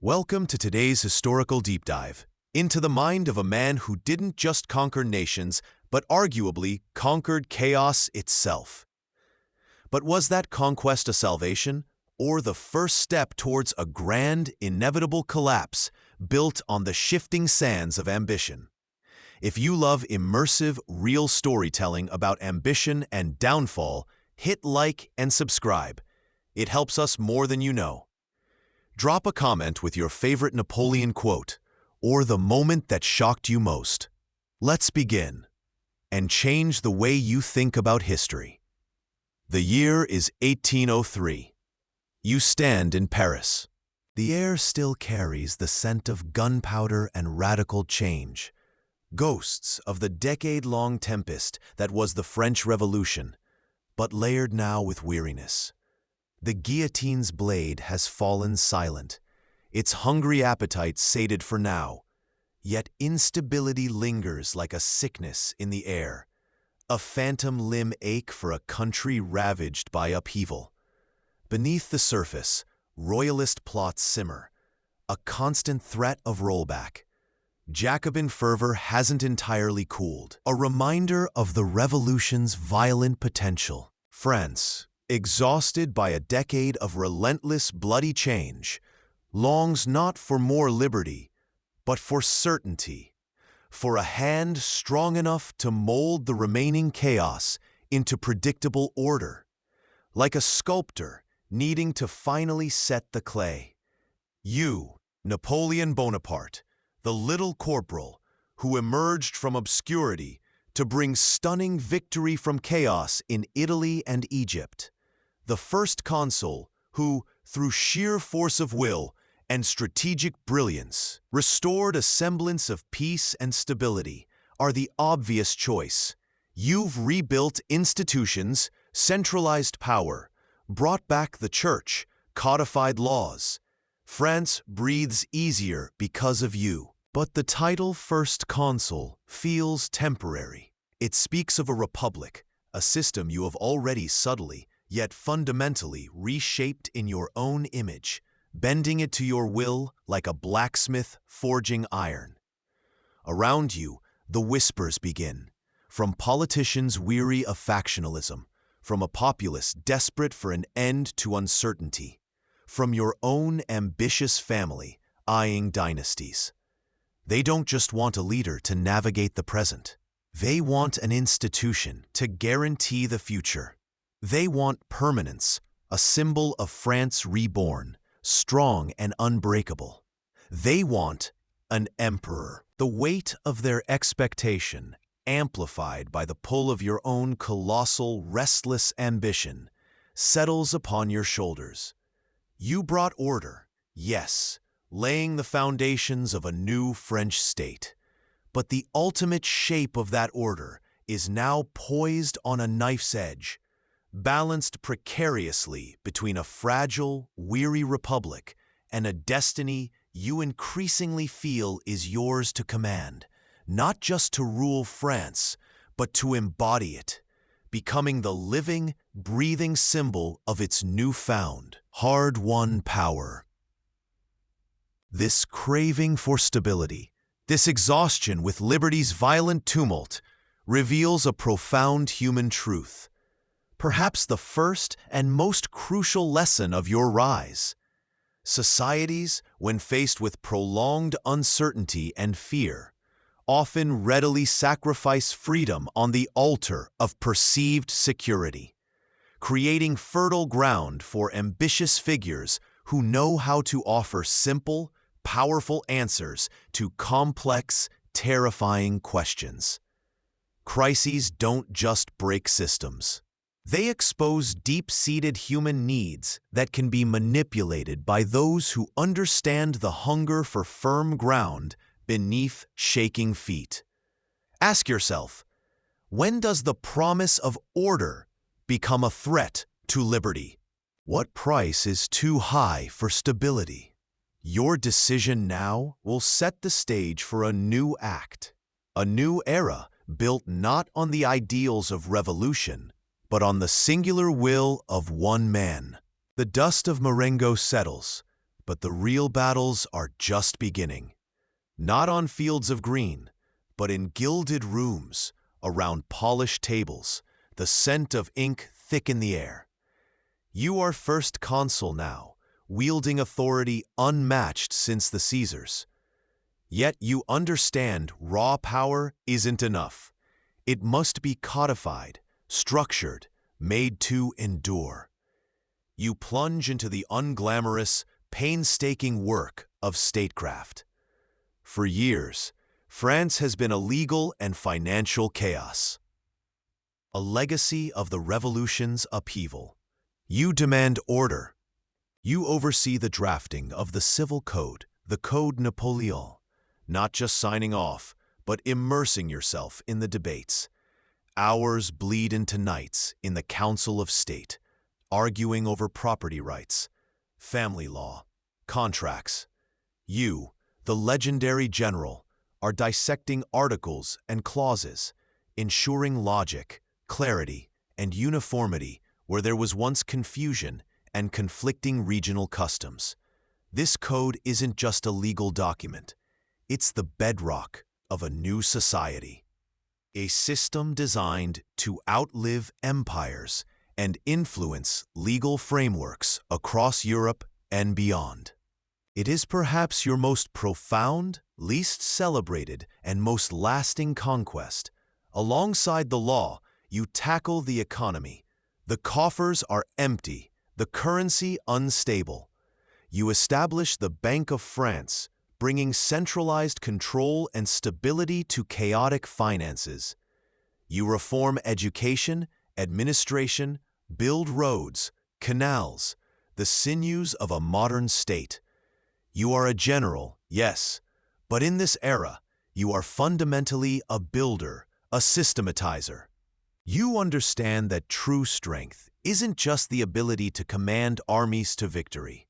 Welcome to today's historical deep dive into the mind of a man who didn't just conquer nations, but arguably conquered chaos itself. But was that conquest a salvation, or the first step towards a grand, inevitable collapse built on the shifting sands of ambition? If you love immersive, real storytelling about ambition and downfall, hit like and subscribe. It helps us more than you know. Drop a comment with your favorite Napoleon quote, or the moment that shocked you most. Let's begin, and change the way you think about history. The year is 1803. You stand in Paris. The air still carries the scent of gunpowder and radical change, ghosts of the decade-long tempest that was the French Revolution, but layered now with weariness. The guillotine's blade has fallen silent, its hungry appetite sated for now, yet instability lingers like a sickness in the air, a phantom limb ache for a country ravaged by upheaval. Beneath the surface, royalist plots simmer, a constant threat of rollback. Jacobin fervor hasn't entirely cooled, a reminder of the revolution's violent potential. France, exhausted by a decade of relentless bloody change, longs not for more liberty, but for certainty, for a hand strong enough to mold the remaining chaos into predictable order, like a sculptor needing to finally set the clay. You, Napoleon Bonaparte, the Little Corporal, who emerged from obscurity to bring stunning victory from chaos in Italy and Egypt. The First Consul, who, through sheer force of will and strategic brilliance, restored a semblance of peace and stability, are the obvious choice. You've rebuilt institutions, centralized power, brought back the church, codified laws. France breathes easier because of you. But the title First Consul feels temporary. It speaks of a republic, a system you have already subtly, yet fundamentally reshaped in your own image, bending it to your will like a blacksmith forging iron. Around you, the whispers begin, from politicians weary of factionalism, from a populace desperate for an end to uncertainty, from your own ambitious family eyeing dynasties. They don't just want a leader to navigate the present. They want an institution to guarantee the future. They want permanence, a symbol of France reborn, strong and unbreakable. They want an emperor. The weight of their expectation, amplified by the pull of your own colossal, restless ambition, settles upon your shoulders. You brought order, yes, laying the foundations of a new French state. But the ultimate shape of that order is now poised on a knife's edge, balanced precariously between a fragile, weary republic and a destiny you increasingly feel is yours to command, not just to rule France, but to embody it, becoming the living, breathing symbol of its newfound, hard-won power. This craving for stability, this exhaustion with liberty's violent tumult, reveals a profound human truth, perhaps the first and most crucial lesson of your rise. Societies, when faced with prolonged uncertainty and fear, often readily sacrifice freedom on the altar of perceived security, creating fertile ground for ambitious figures who know how to offer simple, powerful answers to complex, terrifying questions. Crises don't just break systems. They expose deep-seated human needs that can be manipulated by those who understand the hunger for firm ground beneath shaking feet. Ask yourself, when does the promise of order become a threat to liberty? What price is too high for stability? Your decision now will set the stage for a new act, a new era built not on the ideals of revolution, but on the singular will of one man. The dust of Marengo settles, But the real battles are just beginning. Not on fields of green, but in gilded rooms, around polished tables, the scent of ink thick in the air. You are First Consul now, wielding authority unmatched since the Caesars. Yet you understand raw power isn't enough. It must be codified, structured, made to endure. You plunge into the unglamorous, painstaking work of statecraft. For years, France has been a legal and financial chaos. A legacy of the revolution's upheaval. You demand order. You oversee the drafting of the civil code, the Code Napoleon, not just signing off, but immersing yourself in the debates. Hours bleed into nights in the Council of State, arguing over property rights, family law, contracts. You, the legendary general, are dissecting articles and clauses, ensuring logic, clarity, and uniformity where there was once confusion and conflicting regional customs. This code isn't just a legal document. It's the bedrock of a new society. A system designed to outlive empires and influence legal frameworks across Europe and beyond. It is perhaps your most profound, least celebrated, and most lasting conquest. Alongside the law, you tackle the economy. The coffers are empty, the currency unstable. You establish the Bank of France, bringing centralized control and stability to chaotic finances. You reform education, administration, build roads, canals, the sinews of a modern state. You are a general, yes, but in this era, you are fundamentally a builder, a systematizer. You understand that true strength isn't just the ability to command armies to victory.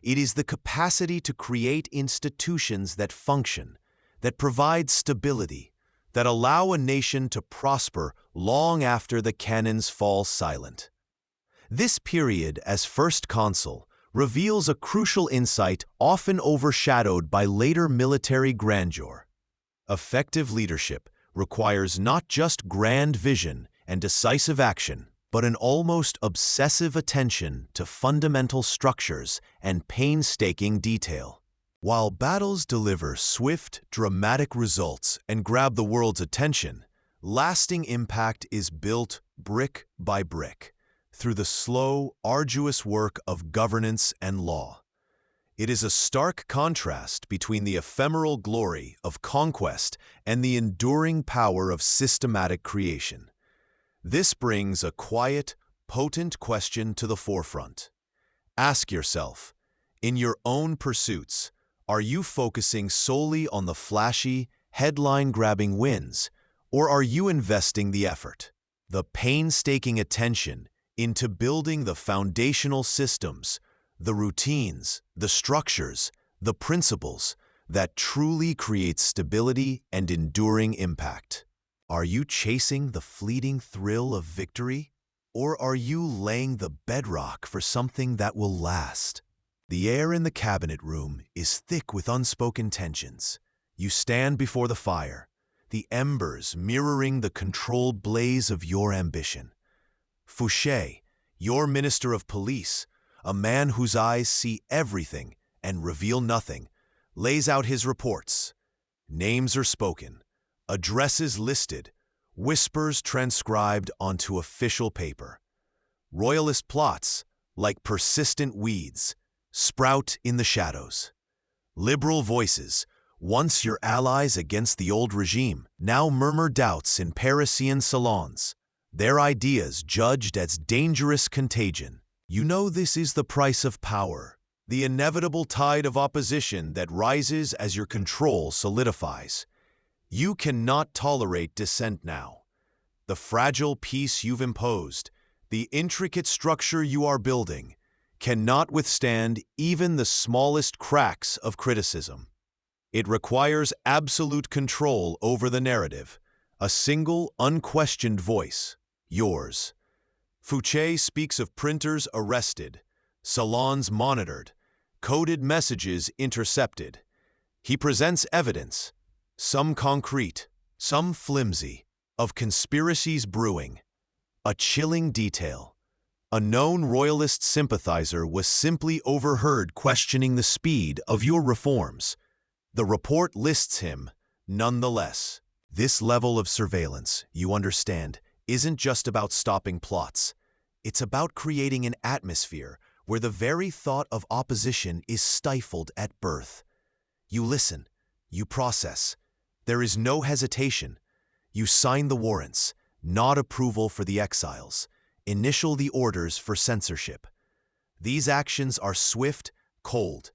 It is the capacity to create institutions that function, that provide stability, that allow a nation to prosper long after the cannons fall silent. This period as First Consul reveals a crucial insight often overshadowed by later military grandeur. Effective leadership requires not just grand vision and decisive action, but an almost obsessive attention to fundamental structures and painstaking detail. While battles deliver swift, dramatic results and grab the world's attention, lasting impact is built brick by brick through the slow, arduous work of governance and law. It is a stark contrast between the ephemeral glory of conquest and the enduring power of systematic creation. This brings a quiet, potent question to the forefront. Ask yourself, in your own pursuits, are you focusing solely on the flashy, headline-grabbing wins, or are you investing the effort, the painstaking attention, into building the foundational systems, the routines, the structures, the principles that truly create stability and enduring impact? Are you chasing the fleeting thrill of victory, or are you laying the bedrock for something that will last? The air in the cabinet room is thick with unspoken tensions. You stand before the fire, the embers mirroring the controlled blaze of your ambition. Fouché, your Minister of Police, a man whose eyes see everything and reveal nothing, lays out his reports. Names are spoken, addresses listed, whispers transcribed onto official paper. Royalist plots, like persistent weeds, sprout in the shadows. Liberal voices, once your allies against the old regime, now murmur doubts in Parisian salons, their ideas judged as dangerous contagion. You know this is the price of power, the inevitable tide of opposition that rises as your control solidifies. You cannot tolerate dissent now. The fragile peace you've imposed, the intricate structure you are building, cannot withstand even the smallest cracks of criticism. It requires absolute control over the narrative, a single, unquestioned voice, yours. Fouché speaks of printers arrested, salons monitored, coded messages intercepted. He presents evidence, some concrete, some flimsy, of conspiracies brewing. A chilling detail. A known royalist sympathizer was simply overheard questioning the speed of your reforms. The report lists him, nonetheless. This level of surveillance, you understand, isn't just about stopping plots. It's about creating an atmosphere where the very thought of opposition is stifled at birth. You listen, you process. There is no hesitation. You sign the warrants, nod approval for the exiles, initial the orders for censorship. These actions are swift, cold.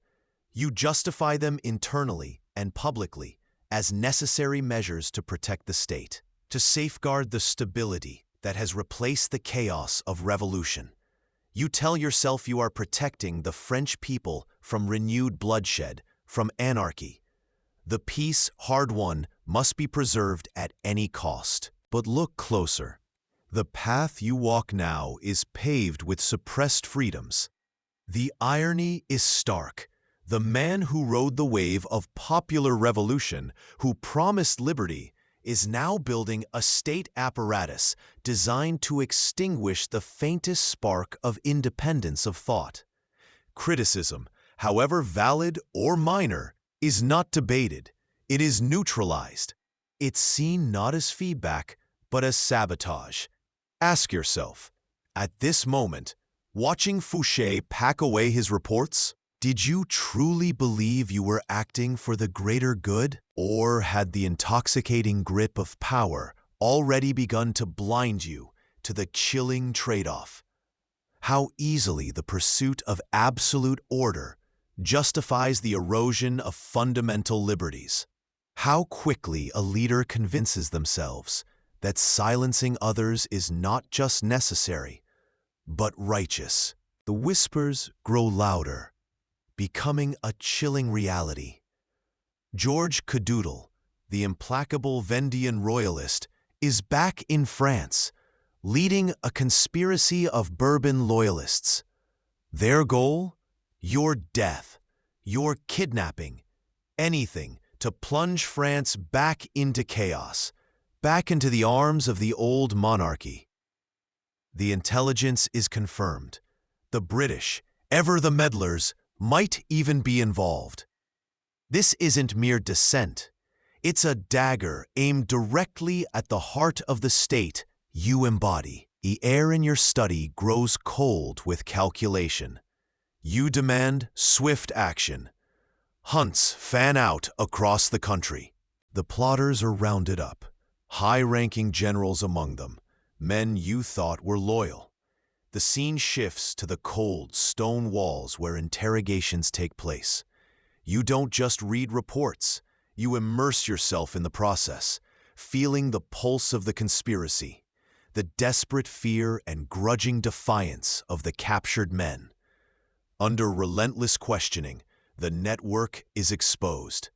You justify them internally and publicly as necessary measures to protect the state, to safeguard the stability that has replaced the chaos of revolution. You tell yourself you are protecting the French people from renewed bloodshed, from anarchy. The peace, hard-won, must be preserved at any cost. But look closer. The path you walk now is paved with suppressed freedoms. The irony is stark. The man who rode the wave of popular revolution, who promised liberty, is now building a state apparatus designed to extinguish the faintest spark of independence of thought. Criticism, however valid or minor, is not debated. It is neutralized. It's seen not as feedback, but as sabotage. Ask yourself, at this moment, watching Fouché pack away his reports, did you truly believe you were acting for the greater good? Or had the intoxicating grip of power already begun to blind you to the chilling trade-off? How easily the pursuit of absolute order justifies the erosion of fundamental liberties. How quickly a leader convinces themselves that silencing others is not just necessary, but righteous. The whispers grow louder, becoming a chilling reality. George Cadoudal, the implacable Vendean royalist, is back in France, leading a conspiracy of Bourbon loyalists. Their goal? Your death, your kidnapping, anything to plunge France back into chaos, back into the arms of the old monarchy. The intelligence is confirmed. The British, ever the meddlers, might even be involved. This isn't mere dissent. It's a dagger aimed directly at the heart of the state you embody. The air in your study grows cold with calculation. You demand swift action. Hunts fan out across the country. The plotters are rounded up, high-ranking generals among them, men you thought were loyal. The scene shifts to the cold stone walls where interrogations take place. You don't just read reports, you immerse yourself in the process, feeling the pulse of the conspiracy, the desperate fear and grudging defiance of the captured men. Under relentless questioning, the network is exposed.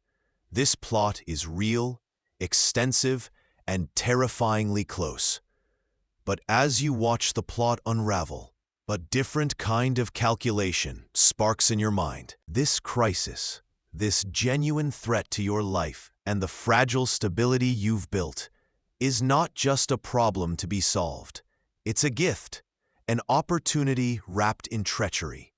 This plot is real, extensive, and terrifyingly close. But as you watch the plot unravel, a different kind of calculation sparks in your mind. This crisis, this genuine threat to your life and the fragile stability you've built, is not just a problem to be solved. It's a gift, an opportunity wrapped in treachery.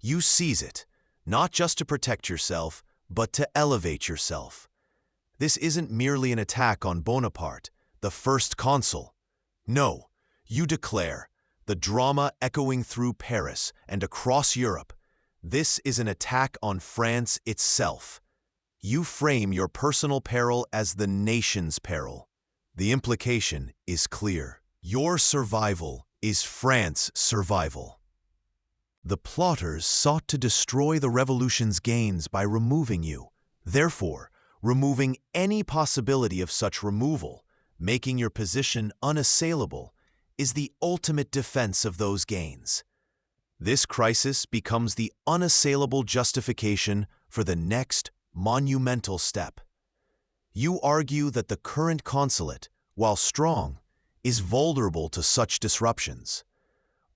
You seize it, not just to protect yourself, but to elevate yourself. This isn't merely an attack on Bonaparte, the First Consul. No, you declare, the drama echoing through Paris and across Europe, this is an attack on France itself. You frame your personal peril as the nation's peril. The implication is clear. Your survival is France's survival. The plotters sought to destroy the revolution's gains by removing you. Therefore, removing any possibility of such removal, making your position unassailable, is the ultimate defense of those gains. This crisis becomes the unassailable justification for the next monumental step. You argue that the current consulate, while strong, is vulnerable to such disruptions.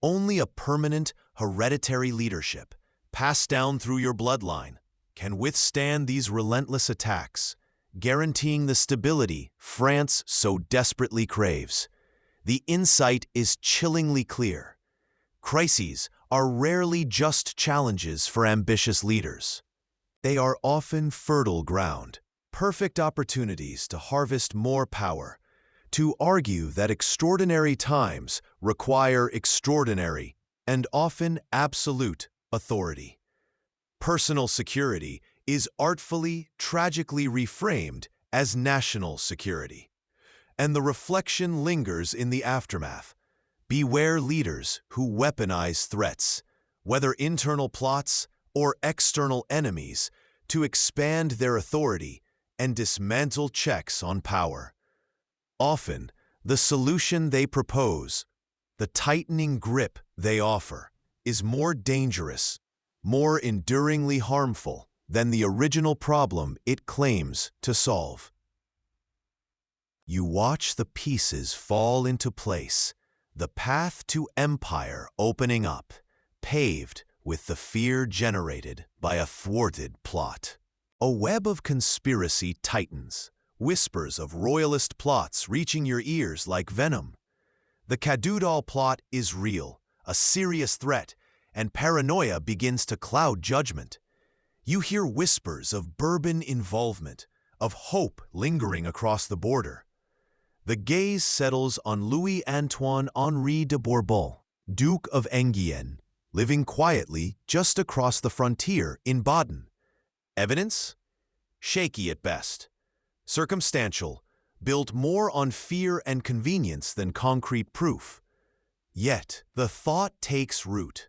Only a permanent, hereditary leadership, passed down through your bloodline, can withstand these relentless attacks, guaranteeing the stability France so desperately craves. The insight is chillingly clear. Crises are rarely just challenges for ambitious leaders. They are often fertile ground, perfect opportunities to harvest more power, to argue that extraordinary times require extraordinary and often absolute authority. Personal security is artfully, tragically reframed as national security, and the reflection lingers in the aftermath. Beware leaders who weaponize threats, whether internal plots or external enemies, to expand their authority and dismantle checks on power. Often, the solution they propose, the tightening grip they offer, is more dangerous, more enduringly harmful than the original problem it claims to solve. You watch the pieces fall into place, the path to empire opening up, paved with the fear generated by a thwarted plot. A web of conspiracy tightens, whispers of royalist plots reaching your ears like venom. The Cadoudal plot is real, a serious threat, and paranoia begins to cloud judgment. You hear whispers of Bourbon involvement, of hope lingering across the border. The gaze settles on Louis-Antoine Henri de Bourbon, Duke of Enghien, living quietly just across the frontier in Baden. Evidence? Shaky at best. Circumstantial, built more on fear and convenience than concrete proof. Yet, the thought takes root.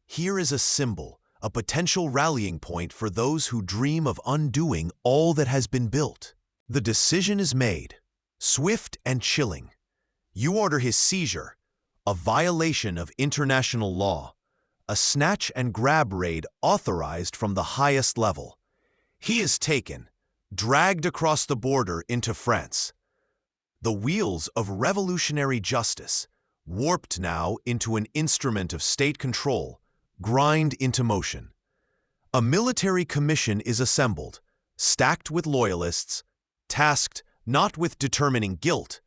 Here is a symbol, a potential rallying point for those who dream of undoing all that has been built. The decision is made, swift and chilling. You order his seizure, a violation of international law, a snatch and grab raid authorized from the highest level. He is taken, dragged across the border into France. The wheels of revolutionary justice, warped now into an instrument of state control, grind into motion. A military commission is assembled, stacked with loyalists, tasked not with determining guilt,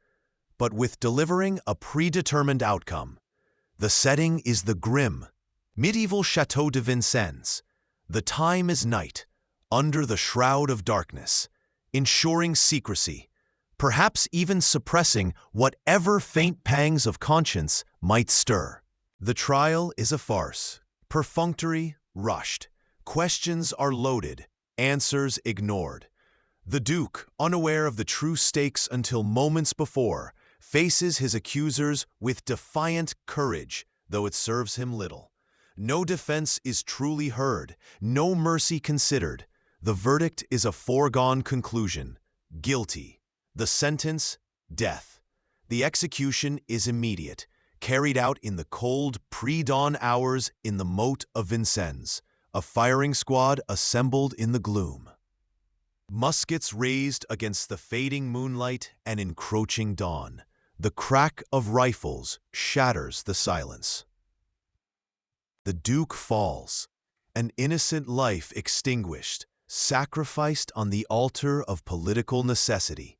but with delivering a predetermined outcome. The setting is the grim, medieval Château de Vincennes. The time is night, under the shroud of darkness, ensuring secrecy, perhaps even suppressing whatever faint pangs of conscience might stir. The trial is a farce, perfunctory, rushed. Questions are loaded, answers ignored. The Duke, unaware of the true stakes until moments before, faces his accusers with defiant courage, though it serves him little. No defense is truly heard, no mercy considered. The verdict is a foregone conclusion: guilty. The sentence: death. The execution is immediate, carried out in the cold, pre-dawn hours in the moat of Vincennes, a firing squad assembled in the gloom. Muskets raised against the fading moonlight and encroaching dawn. The crack of rifles shatters the silence. The Duke falls, an innocent life extinguished, sacrificed on the altar of political necessity.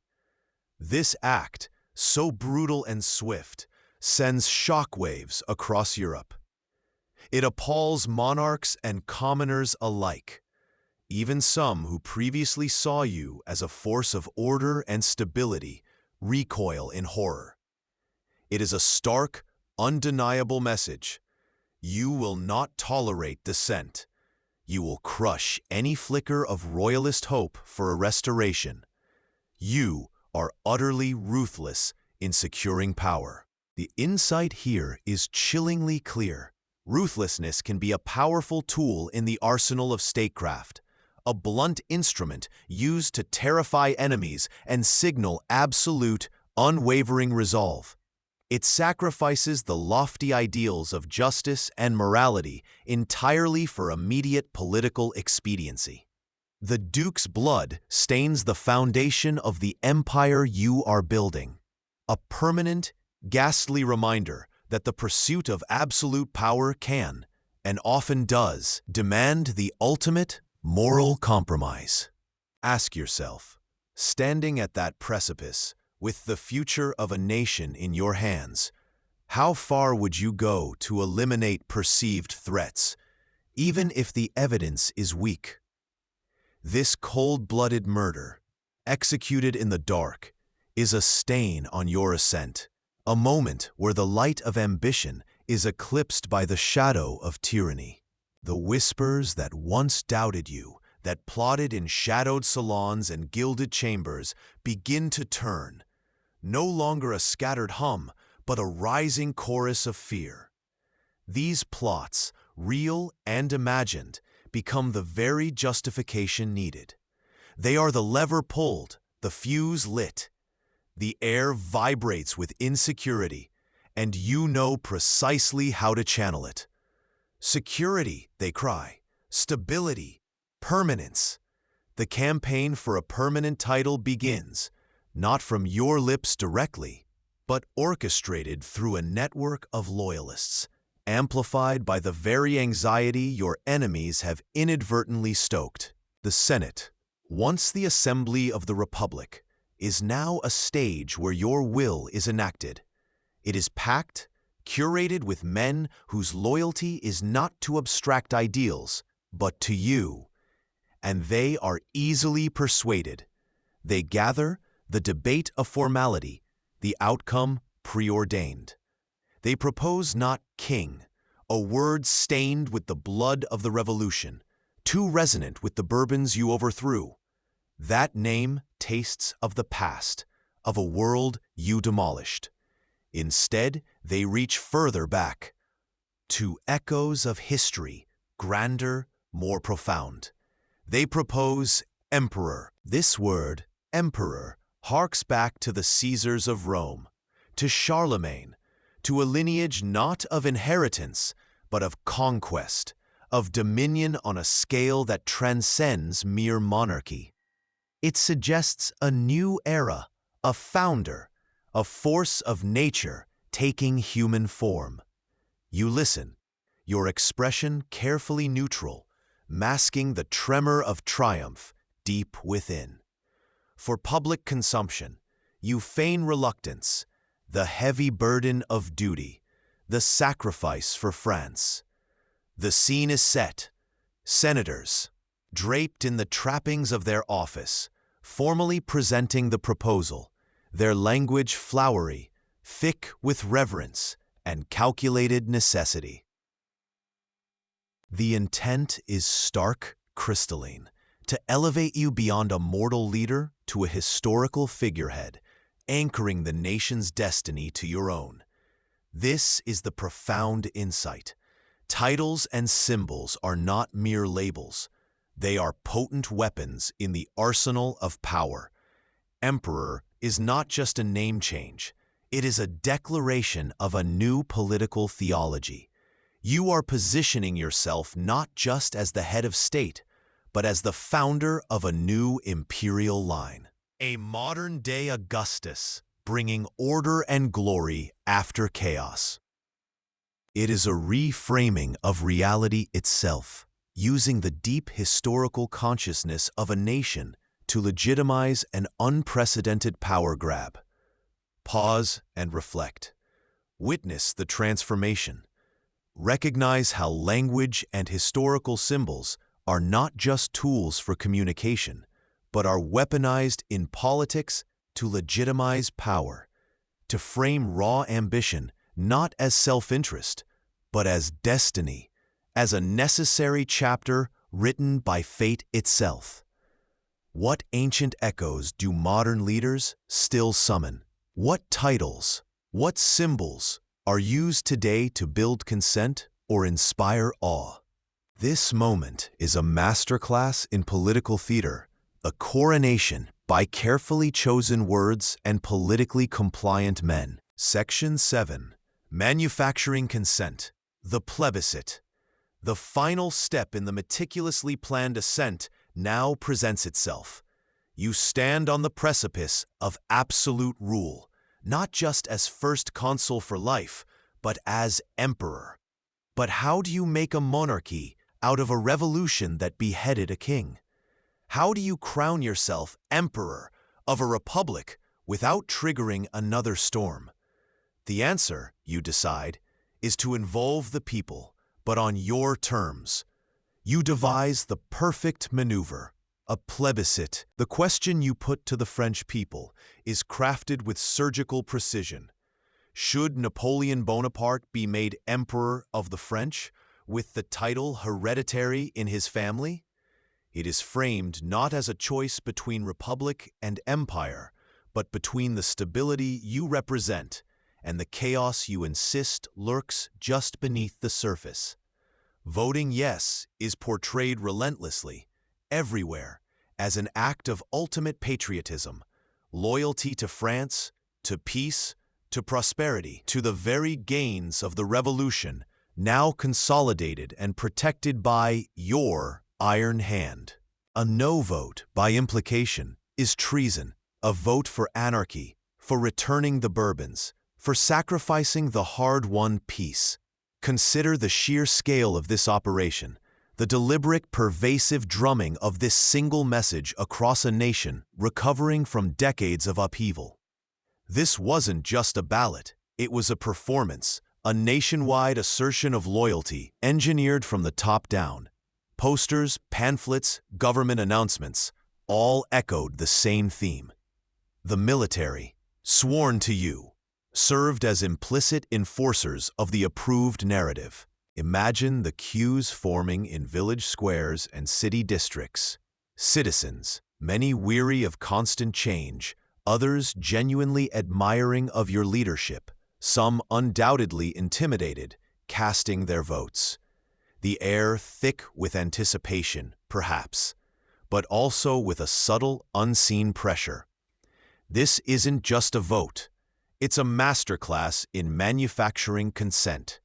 This act, so brutal and swift, sends shockwaves across Europe. It appalls monarchs and commoners alike. Even some who previously saw you as a force of order and stability recoil in horror. It is a stark, undeniable message. You will not tolerate dissent. You will crush any flicker of royalist hope for a restoration. You are utterly ruthless in securing power. The insight here is chillingly clear. Ruthlessness can be a powerful tool in the arsenal of statecraft, a blunt instrument used to terrify enemies and signal absolute, unwavering resolve. It sacrifices the lofty ideals of justice and morality entirely for immediate political expediency. The Duke's blood stains the foundation of the empire you are building, a permanent, ghastly reminder that the pursuit of absolute power can, and often does, demand the ultimate moral compromise. Ask yourself, standing at that precipice, with the future of a nation in your hands, how far would you go to eliminate perceived threats, even if the evidence is weak? This cold-blooded murder, executed in the dark, is a stain on your ascent, a moment where the light of ambition is eclipsed by the shadow of tyranny. The whispers that once doubted you, that plotted in shadowed salons and gilded chambers, begin to turn, no longer a scattered hum, but a rising chorus of fear. These plots, real and imagined, become the very justification needed. They are the lever pulled, the fuse lit. The air vibrates with insecurity, and you know precisely how to channel it. Security, they cry. Stability. Permanence. The campaign for a permanent title begins, not from your lips directly, but orchestrated through a network of loyalists, amplified by the very anxiety your enemies have inadvertently stoked. The Senate, once the assembly of the Republic, is now a stage where your will is enacted. It is packed, curated with men whose loyalty is not to abstract ideals, but to you. And they are easily persuaded. They gather, the debate a formality, the outcome preordained. They propose not king, a word stained with the blood of the revolution, too resonant with the Bourbons you overthrew. That name tastes of the past, of a world you demolished. Instead, they reach further back, to echoes of history, grander, more profound. They propose emperor. This word, emperor, harks back to the Caesars of Rome, to Charlemagne, to a lineage not of inheritance, but of conquest, of dominion on a scale that transcends mere monarchy. It suggests a new era, a founder, a force of nature taking human form. You listen, your expression carefully neutral, masking the tremor of triumph deep within. For public consumption, you feign reluctance, the heavy burden of duty, the sacrifice for France. The scene is set. Senators, draped in the trappings of their office, formally presenting the proposal, their language flowery, thick with reverence and calculated necessity. The intent is stark, crystalline, to elevate you beyond a mortal leader to a historical figurehead, anchoring the nation's destiny to your own. This is the profound insight. Titles and symbols are not mere labels. They are potent weapons in the arsenal of power. Emperor is not just a name change. It is a declaration of a new political theology. You are positioning yourself not just as the head of state, but as the founder of a new imperial line. A modern-day Augustus, bringing order and glory after chaos. It is a reframing of reality itself, using the deep historical consciousness of a nation to legitimize an unprecedented power grab. Pause and reflect. Witness the transformation. Recognize how language and historical symbols are not just tools for communication, but are weaponized in politics to legitimize power, to frame raw ambition not as self-interest, but as destiny, as a necessary chapter written by fate itself. What ancient echoes do modern leaders still summon? What titles, what symbols are used today to build consent or inspire awe? This moment is a masterclass in political theater, a coronation by carefully chosen words and politically compliant men. Section 7. Manufacturing consent. The plebiscite. The final step in the meticulously planned ascent now presents itself. You stand on the precipice of absolute rule, not just as First Consul for life, but as emperor. But how do you make a monarchy out of a revolution that beheaded a king? How do you crown yourself emperor of a republic without triggering another storm? The answer, you decide, is to involve the people, but on your terms. You devise the perfect maneuver, a plebiscite. The question you put to the French people is crafted with surgical precision. Should Napoleon Bonaparte be made Emperor of the French, with the title hereditary in his family? It is framed not as a choice between republic and empire, but between the stability you represent and the chaos you insist lurks just beneath the surface. Voting yes is portrayed relentlessly, everywhere, as an act of ultimate patriotism, loyalty to France, to peace, to prosperity, to the very gains of the revolution, now consolidated and protected by your iron hand. A no vote, by implication, is treason, a vote for anarchy, for returning the Bourbons, for sacrificing the hard-won peace. Consider the sheer scale of this operation, the deliberate, pervasive drumming of this single message across a nation recovering from decades of upheaval. This wasn't just a ballot, it was a performance, a nationwide assertion of loyalty engineered from the top down. Posters, pamphlets, government announcements, all echoed the same theme. The military, sworn to you, served as implicit enforcers of the approved narrative. Imagine the queues forming in village squares and city districts. Citizens, many weary of constant change, others genuinely admiring of your leadership, some undoubtedly intimidated, casting their votes. The air thick with anticipation, perhaps, but also with a subtle, unseen pressure. This isn't just a vote. It's a masterclass in manufacturing consent.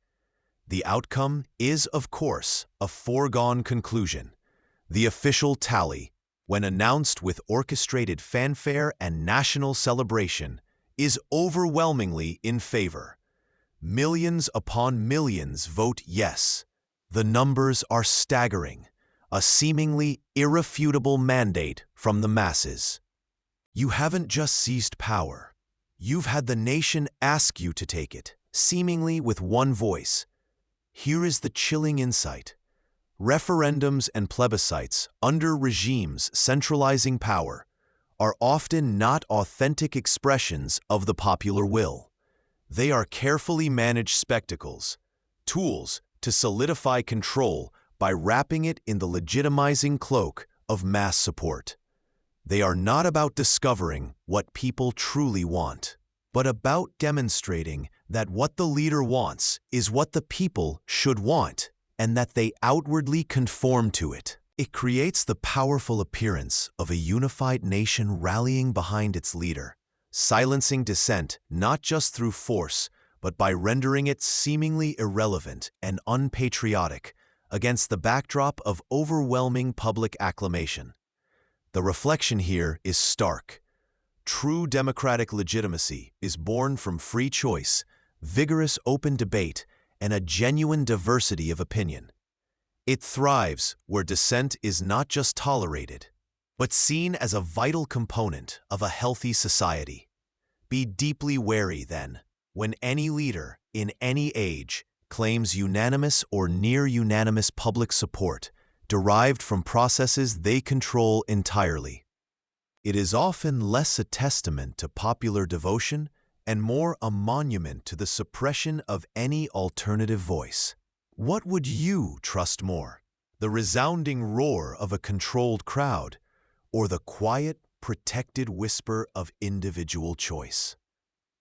The outcome is, of course, a foregone conclusion. The official tally, when announced with orchestrated fanfare and national celebration, is overwhelmingly in favor. Millions upon millions vote yes. The numbers are staggering, a seemingly irrefutable mandate from the masses. You haven't just seized power. You've had the nation ask you to take it, seemingly with one voice. Here is the chilling insight. Referendums and plebiscites under regimes centralizing power are often not authentic expressions of the popular will. They are carefully managed spectacles, tools to solidify control by wrapping it in the legitimizing cloak of mass support. They are not about discovering what people truly want, but about demonstrating that what the leader wants is what the people should want, and that they outwardly conform to it. It creates the powerful appearance of a unified nation rallying behind its leader, silencing dissent not just through force, but by rendering it seemingly irrelevant and unpatriotic against the backdrop of overwhelming public acclamation. The reflection here is stark. True democratic legitimacy is born from free choice, vigorous open debate, and a genuine diversity of opinion. It thrives where dissent is not just tolerated, but seen as a vital component of a healthy society. Be deeply wary, then, when any leader, in any age, claims unanimous or near-unanimous public support derived from processes they control entirely. It is often less a testament to popular devotion and more a monument to the suppression of any alternative voice. What would you trust more, the resounding roar of a controlled crowd, or the quiet, protected whisper of individual choice?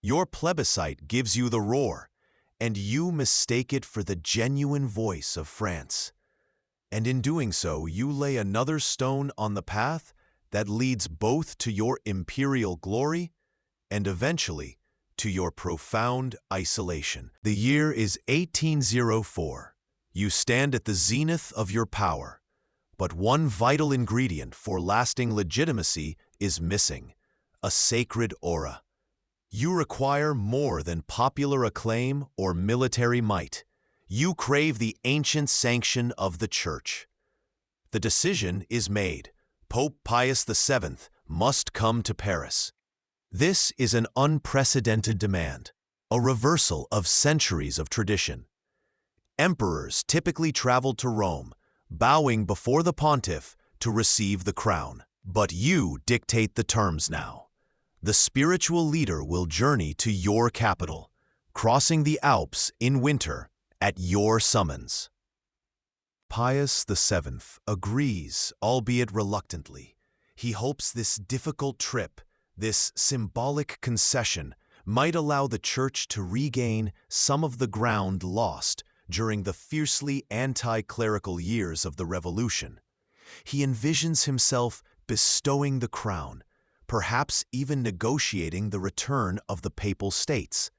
Your plebiscite gives you the roar, and you mistake it for the genuine voice of France. And in doing so, you lay another stone on the path that leads both to your imperial glory and eventually to your profound isolation. The year is 1804. You stand at the zenith of your power, but one vital ingredient for lasting legitimacy is missing: a sacred aura. You require more than popular acclaim or military might. You crave the ancient sanction of the Church. The decision is made. Pope Pius VII must come to Paris. This is an unprecedented demand, a reversal of centuries of tradition. Emperors typically traveled to Rome, bowing before the pontiff to receive the crown. But you dictate the terms now. The spiritual leader will journey to your capital, crossing the Alps in winter at your summons. Pius VII agrees, albeit reluctantly. He hopes this difficult trip, this symbolic concession, might allow the Church to regain some of the ground lost during the fiercely anti-clerical years of the Revolution. He envisions himself bestowing the crown, perhaps even negotiating the return of the Papal States.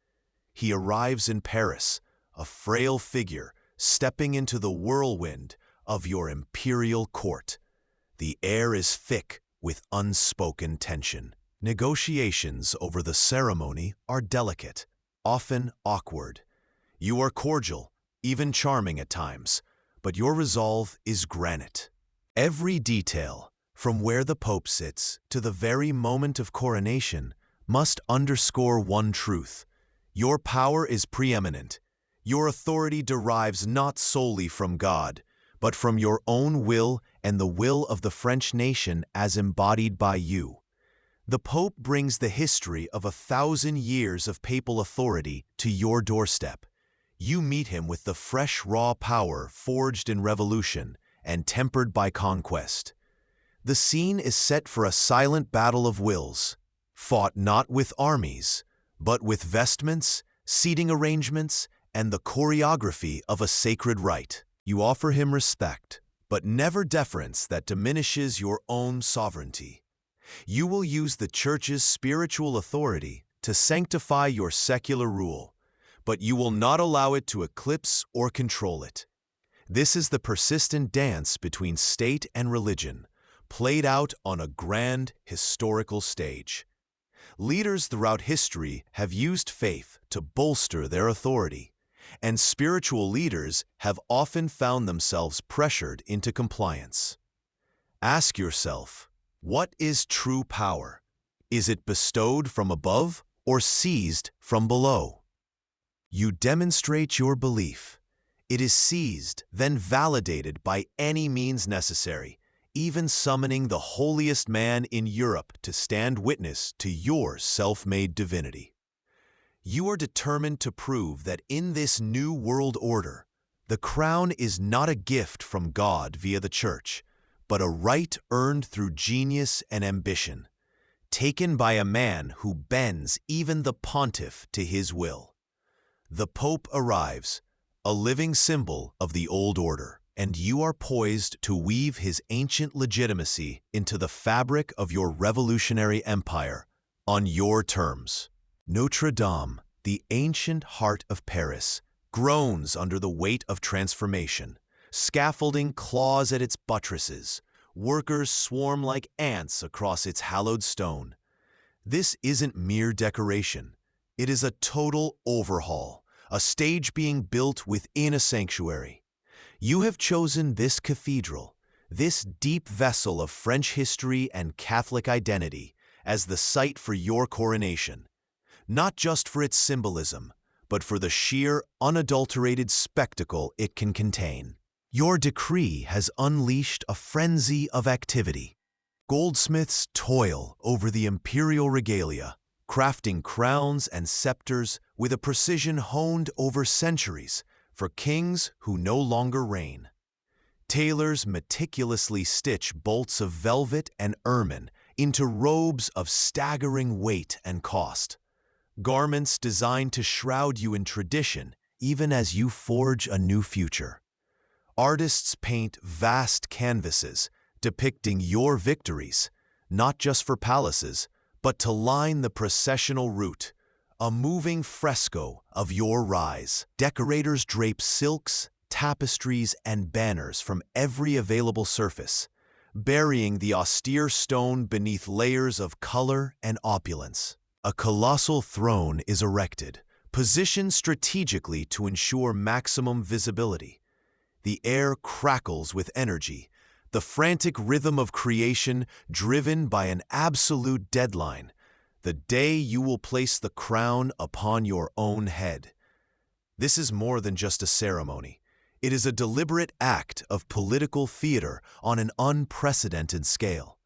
He arrives in Paris, a frail figure stepping into the whirlwind of your imperial court. The air is thick with unspoken tension. Negotiations over the ceremony are delicate, often awkward. You are cordial, even charming at times, but your resolve is granite. Every detail, from where the Pope sits to the very moment of coronation, must underscore one truth. Your power is preeminent. Your authority derives not solely from God, but from your own will and the will of the French nation as embodied by you. The Pope brings the history of 1,000 years of papal authority to your doorstep. You meet him with the fresh, raw power forged in revolution and tempered by conquest. The scene is set for a silent battle of wills, fought not with armies, but with vestments, seating arrangements, and the choreography of a sacred rite. You offer him respect, but never deference that diminishes your own sovereignty. You will use the Church's spiritual authority to sanctify your secular rule, but you will not allow it to eclipse or control it. This is the persistent dance between state and religion, played out on a grand historical stage. Leaders throughout history have used faith to bolster their authority, and spiritual leaders have often found themselves pressured into compliance. Ask yourself, what is true power? Is it bestowed from above or seized from below? You demonstrate your belief. It is seized, then validated by any means necessary, even summoning the holiest man in Europe to stand witness to your self-made divinity. You are determined to prove that in this new world order, the crown is not a gift from God via the Church, but a right earned through genius and ambition, taken by a man who bends even the pontiff to his will. The Pope arrives, a living symbol of the old order, and you are poised to weave his ancient legitimacy into the fabric of your revolutionary empire on your terms. Notre Dame, the ancient heart of Paris, groans under the weight of transformation. Scaffolding claws at its buttresses. Workers swarm like ants across its hallowed stone. This isn't mere decoration. It is a total overhaul, a stage being built within a sanctuary. You have chosen this cathedral, this deep vessel of French history and Catholic identity, as the site for your coronation. Not just for its symbolism, but for the sheer, unadulterated spectacle it can contain. Your decree has unleashed a frenzy of activity. Goldsmiths toil over the imperial regalia, crafting crowns and scepters with a precision honed over centuries for kings who no longer reign. Tailors meticulously stitch bolts of velvet and ermine into robes of staggering weight and cost. Garments designed to shroud you in tradition even as you forge a new future. Artists paint vast canvases depicting your victories, not just for palaces, but to line the processional route, a moving fresco of your rise. Decorators drape silks, tapestries, and banners from every available surface, burying the austere stone beneath layers of color and opulence. A colossal throne is erected, positioned strategically to ensure maximum visibility. The air crackles with energy, the frantic rhythm of creation driven by an absolute deadline, the day you will place the crown upon your own head. This is more than just a ceremony. It is a deliberate act of political theater on an unprecedented scale.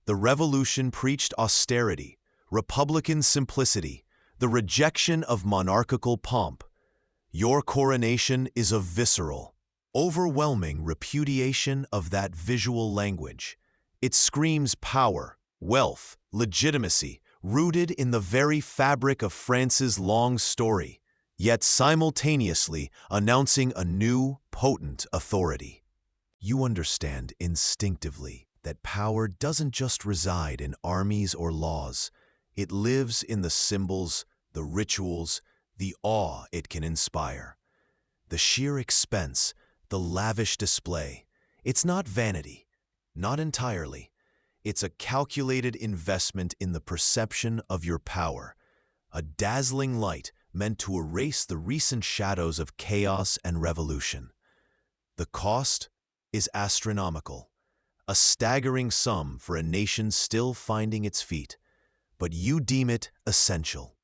The revolution preached austerity, republican simplicity, the rejection of monarchical pomp. Your coronation is a visceral, overwhelming repudiation of that visual language. It screams power, wealth, legitimacy, rooted in the very fabric of France's long story, yet simultaneously announcing a new, potent authority. You understand instinctively that power doesn't just reside in armies or laws. It lives in the symbols, the rituals, the awe it can inspire. The sheer expense, the lavish display. It's not vanity, not entirely. It's a calculated investment in the perception of your power, a dazzling light meant to erase the recent shadows of chaos and revolution. The cost is astronomical, a staggering sum for a nation still finding its feet, but you deem it essential.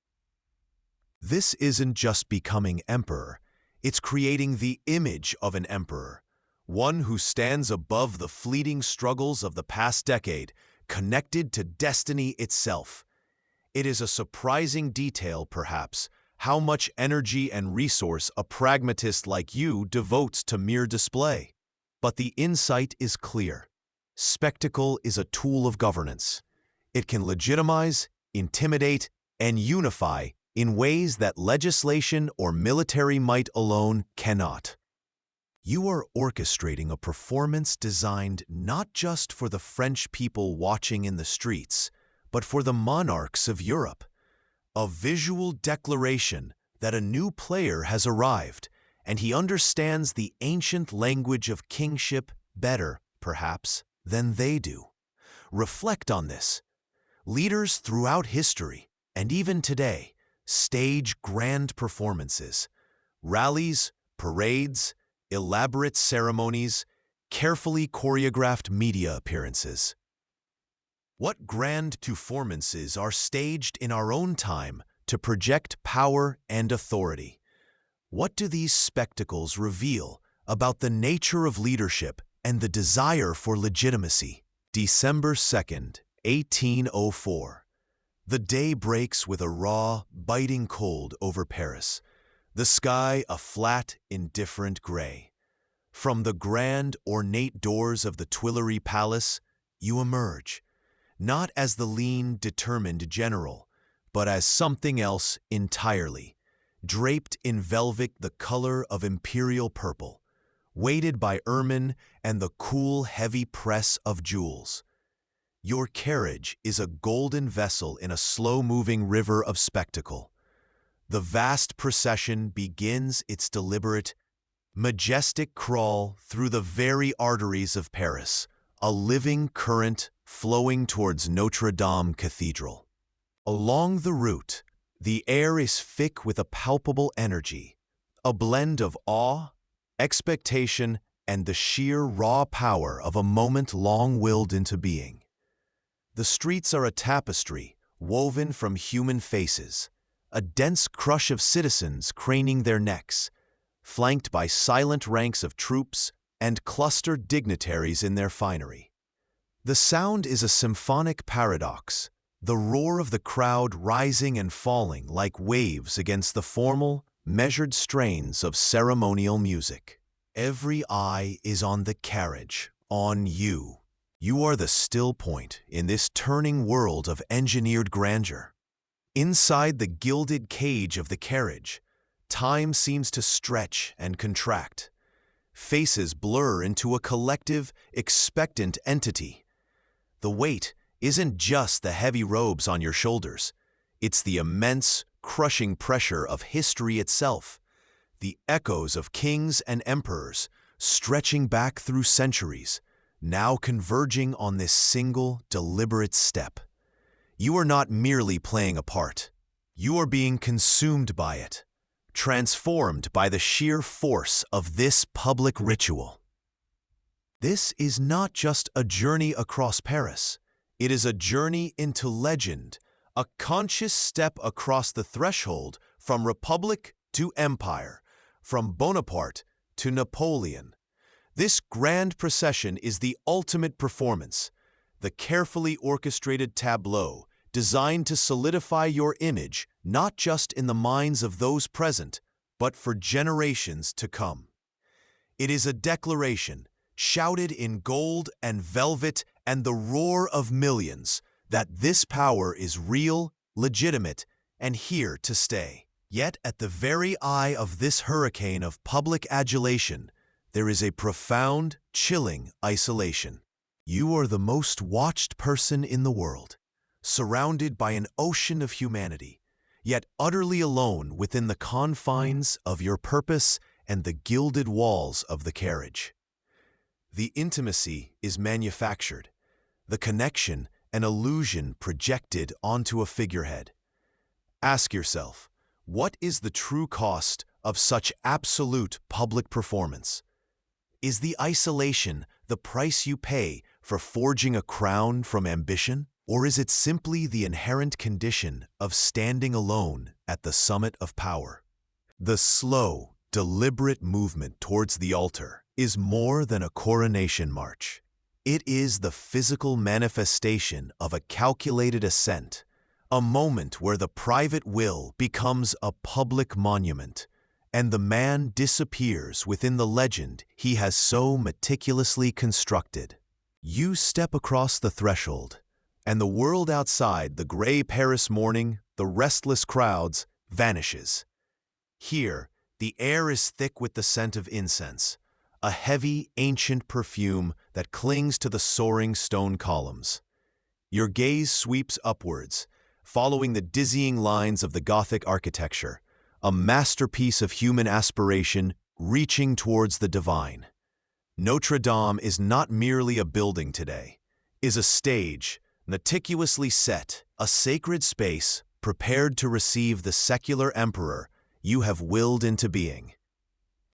This isn't just becoming emperor, it's creating the image of an emperor, one who stands above the fleeting struggles of the past decade, connected to destiny itself. It is a surprising detail, perhaps, how much energy and resource a pragmatist like you devotes to mere display. But the insight is clear. Spectacle is a tool of governance. It can legitimize, intimidate, and unify in ways that legislation or military might alone cannot. You are orchestrating a performance designed not just for the French people watching in the streets, but for the monarchs of Europe. A visual declaration that a new player has arrived, and he understands the ancient language of kingship better, perhaps, than they do. Reflect on this. Leaders throughout history, and even today, stage grand performances, rallies, parades, elaborate ceremonies, carefully choreographed media appearances. What grand performances are staged in our own time to project power and authority? What do these spectacles reveal about the nature of leadership and the desire for legitimacy? December 2nd, 1804. The day breaks with a raw, biting cold over Paris, the sky a flat, indifferent gray. From the grand, ornate doors of the Tuileries Palace, you emerge, not as the lean, determined general, but as something else entirely, draped in velvet the color of imperial purple, weighted by ermine and the cool, heavy press of jewels. Your carriage is a golden vessel in a slow-moving river of spectacle. The vast procession begins its deliberate, majestic crawl through the very arteries of Paris, a living current flowing towards Notre Dame Cathedral. Along the route, the air is thick with a palpable energy, a blend of awe, expectation, and the sheer raw power of a moment long willed into being. The streets are a tapestry woven from human faces, a dense crush of citizens craning their necks, flanked by silent ranks of troops and clustered dignitaries in their finery. The sound is a symphonic paradox, the roar of the crowd rising and falling like waves against the formal, measured strains of ceremonial music. Every eye is on the carriage, on you. You are the still point in this turning world of engineered grandeur. Inside the gilded cage of the carriage, time seems to stretch and contract. Faces blur into a collective, expectant entity. The weight isn't just the heavy robes on your shoulders. It's the immense, crushing pressure of history itself, the echoes of kings and emperors stretching back through centuries, now converging on this single, deliberate step. You are not merely playing a part. You are being consumed by it, transformed by the sheer force of this public ritual. This is not just a journey across Paris. It is a journey into legend, a conscious step across the threshold from republic to empire, from Bonaparte to Napoleon. This grand procession is the ultimate performance, the carefully orchestrated tableau designed to solidify your image not just in the minds of those present, but for generations to come. It is a declaration, shouted in gold and velvet and the roar of millions, that this power is real, legitimate, and here to stay. Yet at the very eye of this hurricane of public adulation, there is a profound, chilling isolation. You are the most watched person in the world, surrounded by an ocean of humanity, yet utterly alone within the confines of your purpose and the gilded walls of the carriage. The intimacy is manufactured, the connection an illusion projected onto a figurehead. Ask yourself, what is the true cost of such absolute public performance? Is the isolation the price you pay for forging a crown from ambition? Or is it simply the inherent condition of standing alone at the summit of power? The slow, deliberate movement towards the altar is more than a coronation march. It is the physical manifestation of a calculated ascent, a moment where the private will becomes a public monument, and the man disappears within the legend he has so meticulously constructed. You step across the threshold, and the world outside, the gray Paris morning, the restless crowds, vanishes. Here, the air is thick with the scent of incense, a heavy, ancient perfume that clings to the soaring stone columns. Your gaze sweeps upwards, following the dizzying lines of the Gothic architecture, a masterpiece of human aspiration reaching towards the divine. Notre Dame is not merely a building today, is a stage, meticulously set, a sacred space prepared to receive the secular emperor you have willed into being.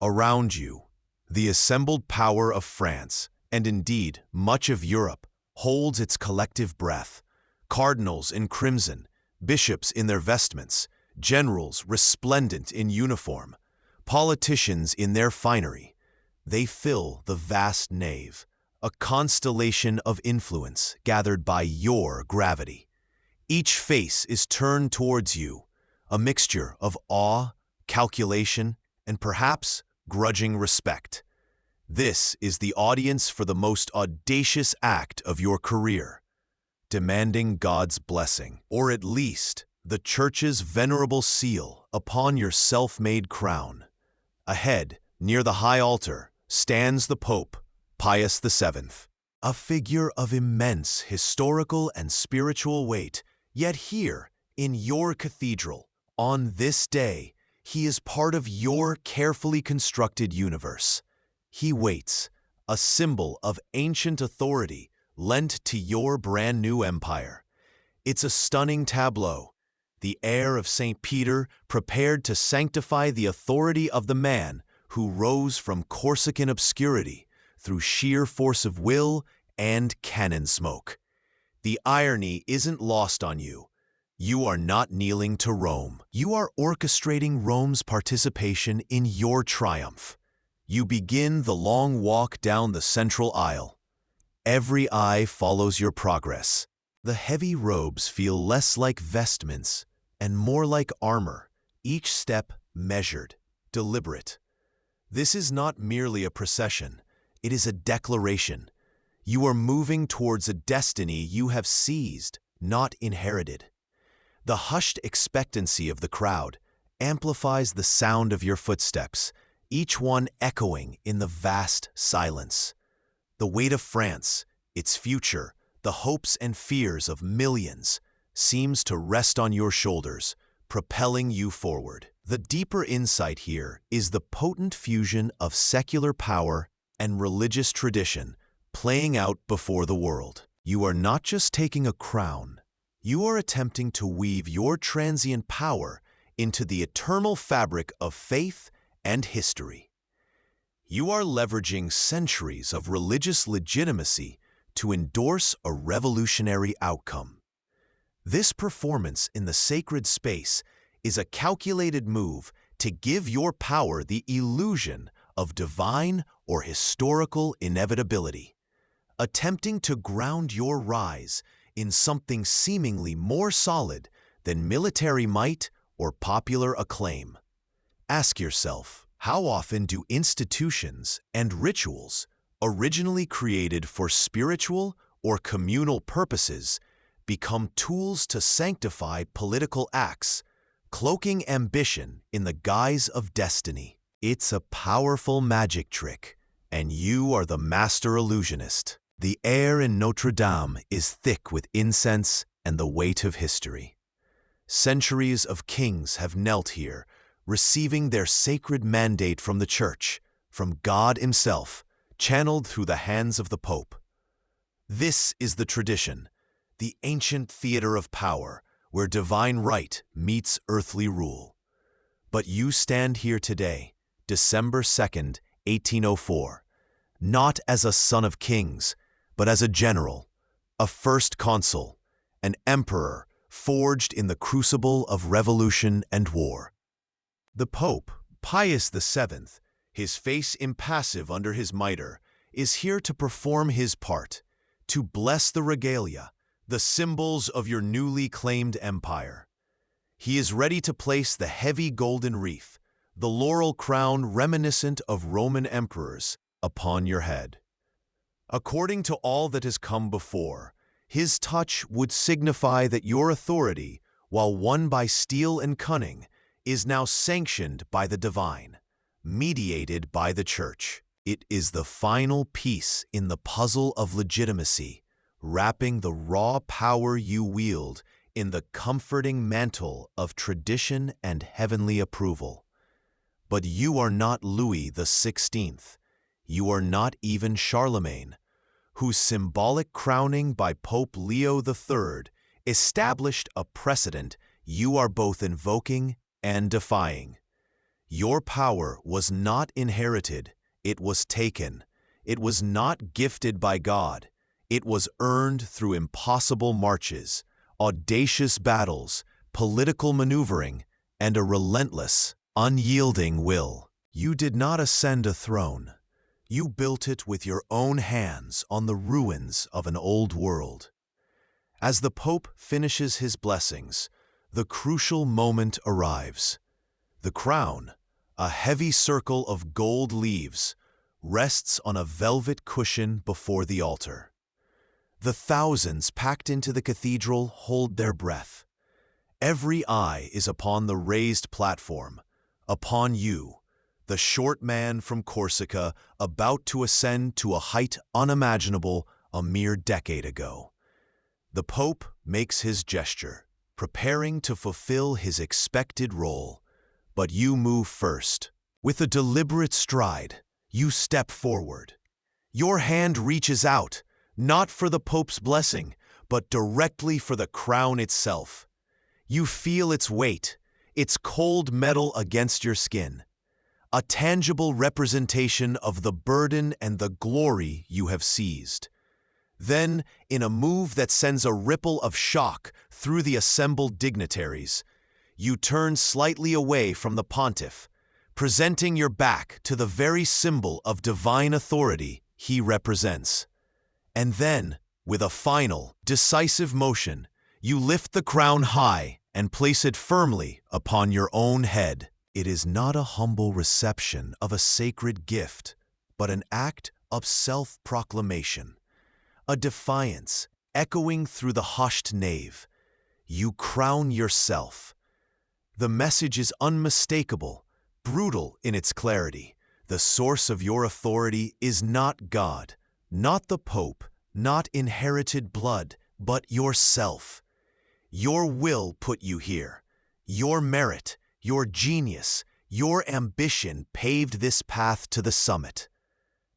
Around you, the assembled power of France, and indeed much of Europe, holds its collective breath. Cardinals in crimson, bishops in their vestments, generals resplendent in uniform, politicians in their finery. They fill the vast nave, a constellation of influence gathered by your gravity. Each face is turned towards you, a mixture of awe, calculation, and perhaps grudging respect. This is the audience for the most audacious act of your career, demanding God's blessing, or at least the Church's venerable seal upon your self-made crown. Ahead, near the high altar, stands the Pope, Pius VII, a figure of immense historical and spiritual weight, yet here, in your cathedral, on this day, he is part of your carefully constructed universe. He waits, a symbol of ancient authority lent to your brand new empire. It's a stunning tableau, the heir of St. Peter prepared to sanctify the authority of the man who rose from Corsican obscurity through sheer force of will and cannon smoke. The irony isn't lost on you. You are not kneeling to Rome. You are orchestrating Rome's participation in your triumph. You begin the long walk down the central aisle. Every eye follows your progress. The heavy robes feel less like vestments and more like armor, each step measured, deliberate. This is not merely a procession, it is a declaration. You are moving towards a destiny you have seized, not inherited. The hushed expectancy of the crowd amplifies the sound of your footsteps, each one echoing in the vast silence. The weight of France, its future, the hopes and fears of millions, seems to rest on your shoulders, propelling you forward. The deeper insight here is the potent fusion of secular power and religious tradition playing out before the world. You are not just taking a crown, You are attempting to weave your transient power into the eternal fabric of faith and history. You are leveraging centuries of religious legitimacy to endorse a revolutionary outcome. This performance in the sacred space is a calculated move to give your power the illusion of divine or historical inevitability, attempting to ground your rise in something seemingly more solid than military might or popular acclaim. Ask yourself, how often do institutions and rituals, originally created for spiritual or communal purposes, become tools to sanctify political acts, cloaking ambition in the guise of destiny? It's a powerful magic trick, and you are the master illusionist. The air in Notre Dame is thick with incense and the weight of history. Centuries of kings have knelt here, receiving their sacred mandate from the Church, from God Himself, channeled through the hands of the Pope. This is the tradition, the ancient theater of power, where divine right meets earthly rule. But you stand here today, December 2nd, 1804, not as a son of kings, but as a general, a First Consul, an emperor forged in the crucible of revolution and war. The Pope, Pius VII, his face impassive under his mitre, is here to perform his part, to bless the regalia, the symbols of your newly claimed empire. He is ready to place the heavy golden wreath, the laurel crown reminiscent of Roman emperors, upon your head. According to all that has come before, his touch would signify that your authority, while won by steel and cunning, is now sanctioned by the divine, mediated by the Church. It is the final piece in the puzzle of legitimacy, wrapping the raw power you wield in the comforting mantle of tradition and heavenly approval. But you are not Louis XVI. You are not even Charlemagne, whose symbolic crowning by Pope Leo III established a precedent you are both invoking and defying. Your power was not inherited, it was taken. It was not gifted by God. It was earned through impossible marches, audacious battles, political maneuvering, and a relentless, unyielding will. You did not ascend a throne. You built it with your own hands on the ruins of an old world. As the Pope finishes his blessings, the crucial moment arrives. The crown, a heavy circle of gold leaves, rests on a velvet cushion before the altar. The thousands packed into the cathedral hold their breath. Every eye is upon the raised platform, upon you, the short man from Corsica about to ascend to a height unimaginable a mere decade ago. The Pope makes his gesture, preparing to fulfill his expected role, but you move first. With a deliberate stride, you step forward. Your hand reaches out, not for the Pope's blessing, but directly for the crown itself. You feel its weight, its cold metal against your skin, a tangible representation of the burden and the glory you have seized. Then, in a move that sends a ripple of shock through the assembled dignitaries, you turn slightly away from the pontiff, presenting your back to the very symbol of divine authority he represents. And then, with a final, decisive motion, you lift the crown high and place it firmly upon your own head. It is not a humble reception of a sacred gift, but an act of self-proclamation, a defiance echoing through the hushed nave. You crown yourself. The message is unmistakable, brutal in its clarity. The source of your authority is not God, not the Pope, not inherited blood, but yourself. Your will put you here. Your merit, your genius, your ambition paved this path to the summit.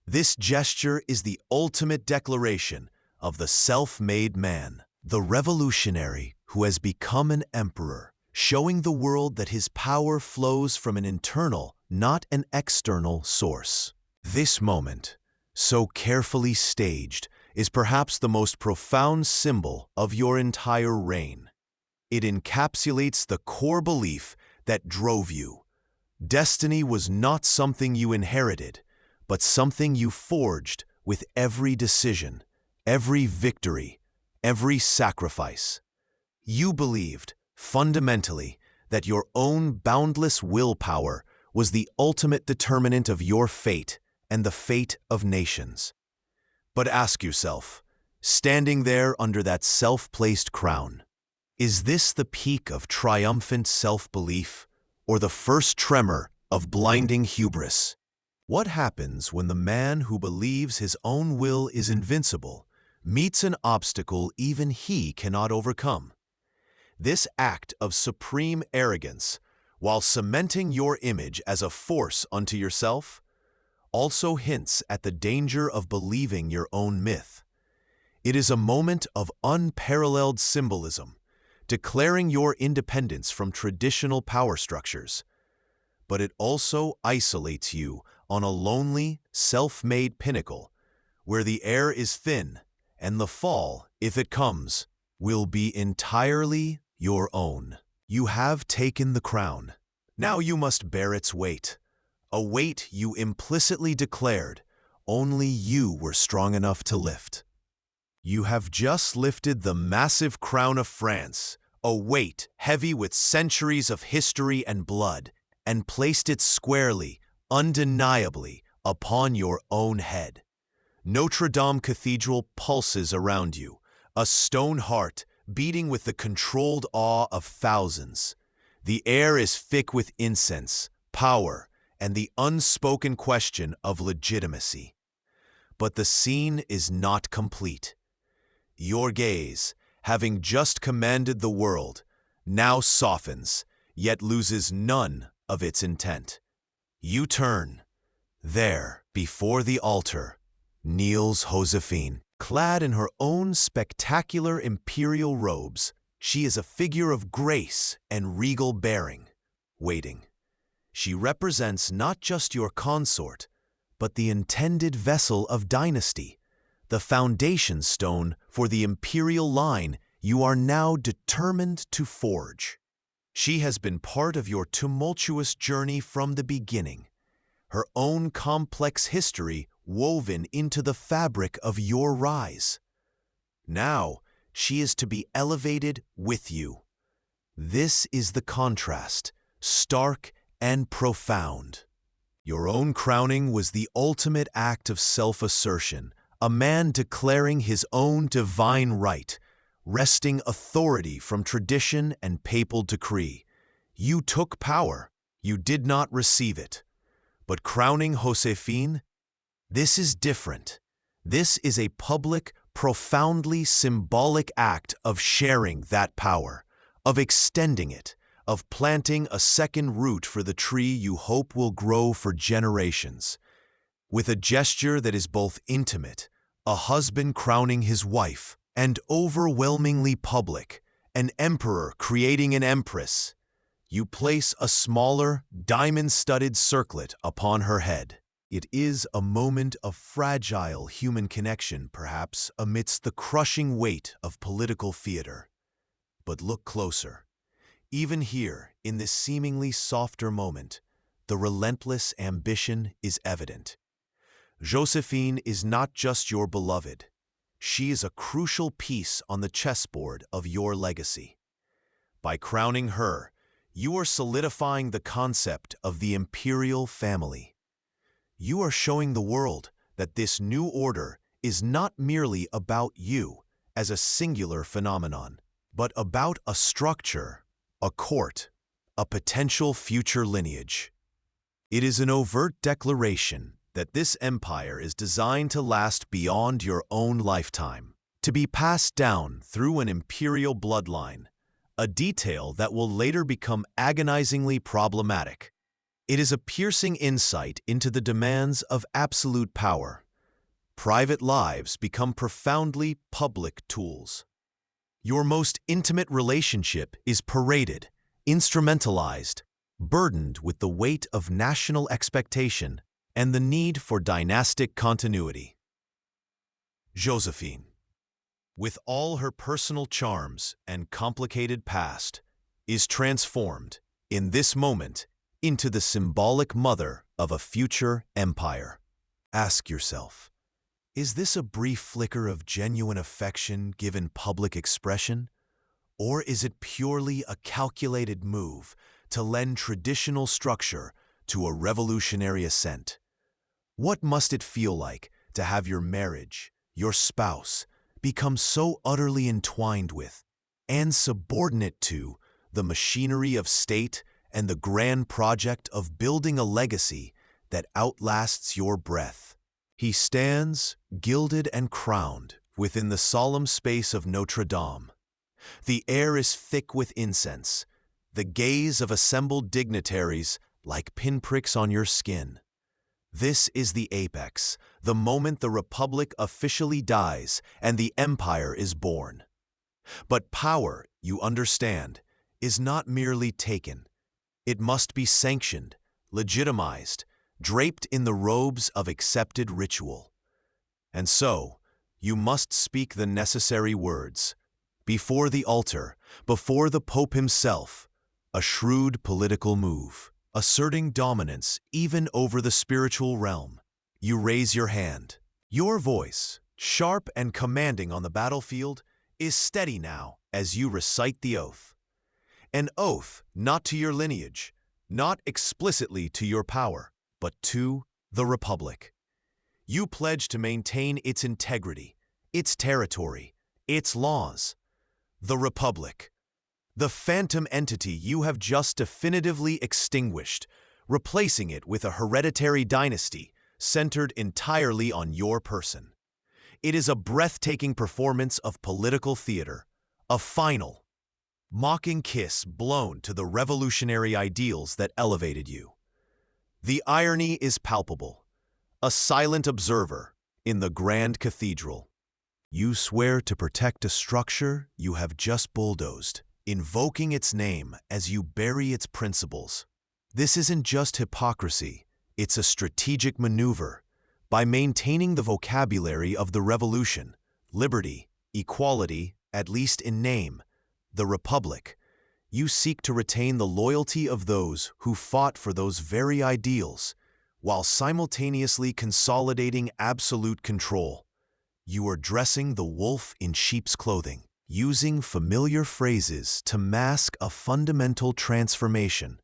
This gesture is the ultimate declaration of the self-made man. The revolutionary who has become an emperor, showing the world that his power flows from an internal, not an external source. This moment, so carefully staged, is perhaps the most profound symbol of your entire reign. It encapsulates the core belief that drove you. Destiny was not something you inherited, but something you forged with every decision, every victory, every sacrifice. You believed, fundamentally, that your own boundless willpower was the ultimate determinant of your fate and the fate of nations. But ask yourself, standing there under that self-placed crown, is this the peak of triumphant self-belief or the first tremor of blinding hubris? What happens when the man who believes his own will is invincible meets an obstacle even he cannot overcome? This act of supreme arrogance, while cementing your image as a force unto yourself, also hints at the danger of believing your own myth. It is a moment of unparalleled symbolism, declaring your independence from traditional power structures. But it also isolates you on a lonely, self-made pinnacle, where the air is thin, and the fall, if it comes, will be entirely your own. You have taken the crown. Now you must bear its weight, a weight you implicitly declared only you were strong enough to lift. You have just lifted the massive crown of France, a weight heavy with centuries of history and blood, and placed it squarely, undeniably, upon your own head. Notre Dame Cathedral pulses around you, a stone heart beating with the controlled awe of thousands. The air is thick with incense, power, and the unspoken question of legitimacy. But the scene is not complete. Your gaze, having just commanded the world, now softens, yet loses none of its intent. You turn. There, before the altar, kneels Josephine. Clad in her own spectacular imperial robes, she is a figure of grace and regal bearing, waiting. She represents not just your consort, but the intended vessel of dynasty, the foundation stone for the imperial line you are now determined to forge. She has been part of your tumultuous journey from the beginning, her own complex history woven into the fabric of your rise. Now, she is to be elevated with you. This is the contrast, stark and profound. Your own crowning was the ultimate act of self-assertion, a man declaring his own divine right, wresting authority from tradition and papal decree. You took power, you did not receive it. But crowning Josephine? This is different. This is a public, profoundly symbolic act of sharing that power, of extending it, of planting a second root for the tree you hope will grow for generations. With a gesture that is both intimate, a husband crowning his wife, and overwhelmingly public, an emperor creating an empress, you place a smaller, diamond-studded circlet upon her head. It is a moment of fragile human connection, perhaps, amidst the crushing weight of political theater. But look closer. Even here, in this seemingly softer moment, the relentless ambition is evident. Josephine is not just your beloved. She is a crucial piece on the chessboard of your legacy. By crowning her, you are solidifying the concept of the imperial family. You are showing the world that this new order is not merely about you as a singular phenomenon, but about a structure, a court, a potential future lineage. It is an overt declaration that this empire is designed to last beyond your own lifetime, to be passed down through an imperial bloodline, a detail that will later become agonizingly problematic. It is a piercing insight into the demands of absolute power. Private lives become profoundly public tools. Your most intimate relationship is paraded, instrumentalized, burdened with the weight of national expectation and the need for dynastic continuity. Josephine, with all her personal charms and complicated past, is transformed, in this moment, into the symbolic mother of a future empire. Ask yourself, is this a brief flicker of genuine affection given public expression? Or is it purely a calculated move to lend traditional structure to a revolutionary ascent? What must it feel like to have your marriage, your spouse, become so utterly entwined with and subordinate to the machinery of state and the grand project of building a legacy that outlasts your breath? He stands, gilded and crowned, within the solemn space of Notre Dame. The air is thick with incense, the gaze of assembled dignitaries like pinpricks on your skin. This is the apex, the moment the Republic officially dies and the empire is born. But power, you understand, is not merely taken. It must be sanctioned, legitimized, draped in the robes of accepted ritual. And so, you must speak the necessary words. Before the altar, before the Pope himself, a shrewd political move, asserting dominance even over the spiritual realm. You raise your hand. Your voice, sharp and commanding on the battlefield, is steady now as you recite the oath. An oath not to your lineage, not explicitly to your power, but to the Republic. You pledge to maintain its integrity, its territory, its laws. The Republic, the phantom entity you have just definitively extinguished, replacing it with a hereditary dynasty centered entirely on your person. It is a breathtaking performance of political theater, a final, mocking kiss blown to the revolutionary ideals that elevated you. The irony is palpable, a silent observer in the grand cathedral. You swear to protect a structure you have just bulldozed, invoking its name as you bury its principles. This isn't just hypocrisy, it's a strategic maneuver. By maintaining the vocabulary of the revolution, liberty, equality, at least in name, the Republic, you seek to retain the loyalty of those who fought for those very ideals, while simultaneously consolidating absolute control. You are dressing the wolf in sheep's clothing, using familiar phrases to mask a fundamental transformation.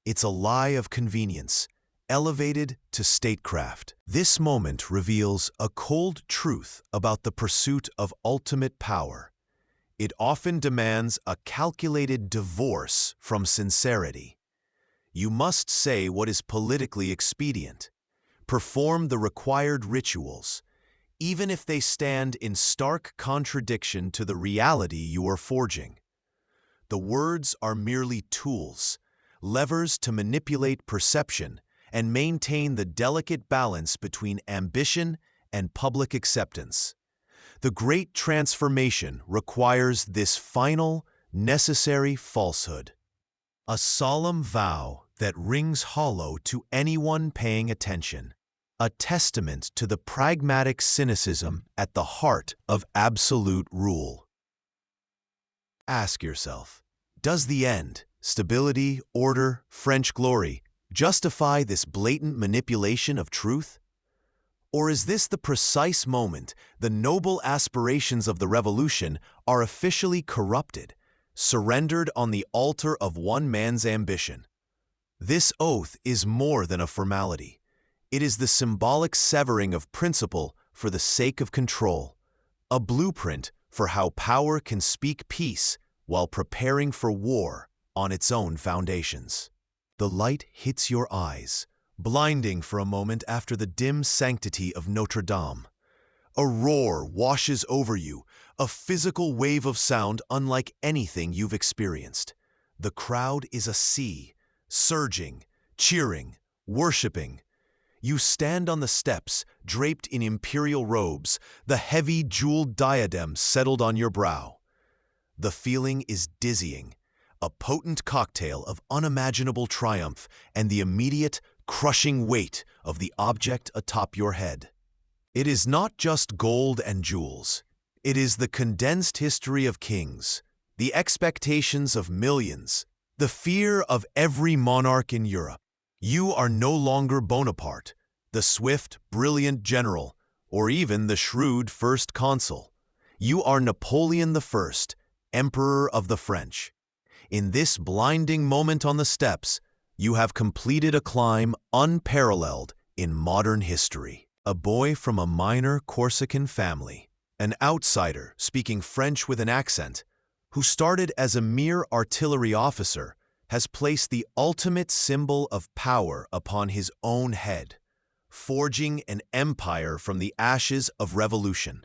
It's a lie of convenience, elevated to statecraft. This moment reveals a cold truth about the pursuit of ultimate power. It often demands a calculated divorce from sincerity. You must say what is politically expedient, perform the required rituals, even if they stand in stark contradiction to the reality you are forging. The words are merely tools, levers to manipulate perception and maintain the delicate balance between ambition and public acceptance. The great transformation requires this final, necessary falsehood, a solemn vow that rings hollow to anyone paying attention, a testament to the pragmatic cynicism at the heart of absolute rule. Ask yourself, does the end, stability, order, French glory, justify this blatant manipulation of truth? Or is this the precise moment the noble aspirations of the revolution are officially corrupted, surrendered on the altar of one man's ambition? This oath is more than a formality. It is the symbolic severing of principle for the sake of control, a blueprint for how power can speak peace while preparing for war on its own foundations. The light hits your eyes, blinding for a moment after the dim sanctity of Notre Dame. A roar washes over you, a physical wave of sound unlike anything you've experienced. The crowd is a sea, surging, cheering, worshipping. You stand on the steps, draped in imperial robes, the heavy jeweled diadem settled on your brow. The feeling is dizzying, a potent cocktail of unimaginable triumph and the immediate, crushing weight of the object atop your head. It is not just gold and jewels. It is the condensed history of kings, the expectations of millions, the fear of every monarch in Europe. You are no longer Bonaparte, the swift, brilliant general, or even the shrewd First Consul. You are Napoleon I, Emperor of the French. In this blinding moment on the steps, you have completed a climb unparalleled in modern history. A boy from a minor Corsican family, an outsider speaking French with an accent, who started as a mere artillery officer, has placed the ultimate symbol of power upon his own head, forging an empire from the ashes of revolution.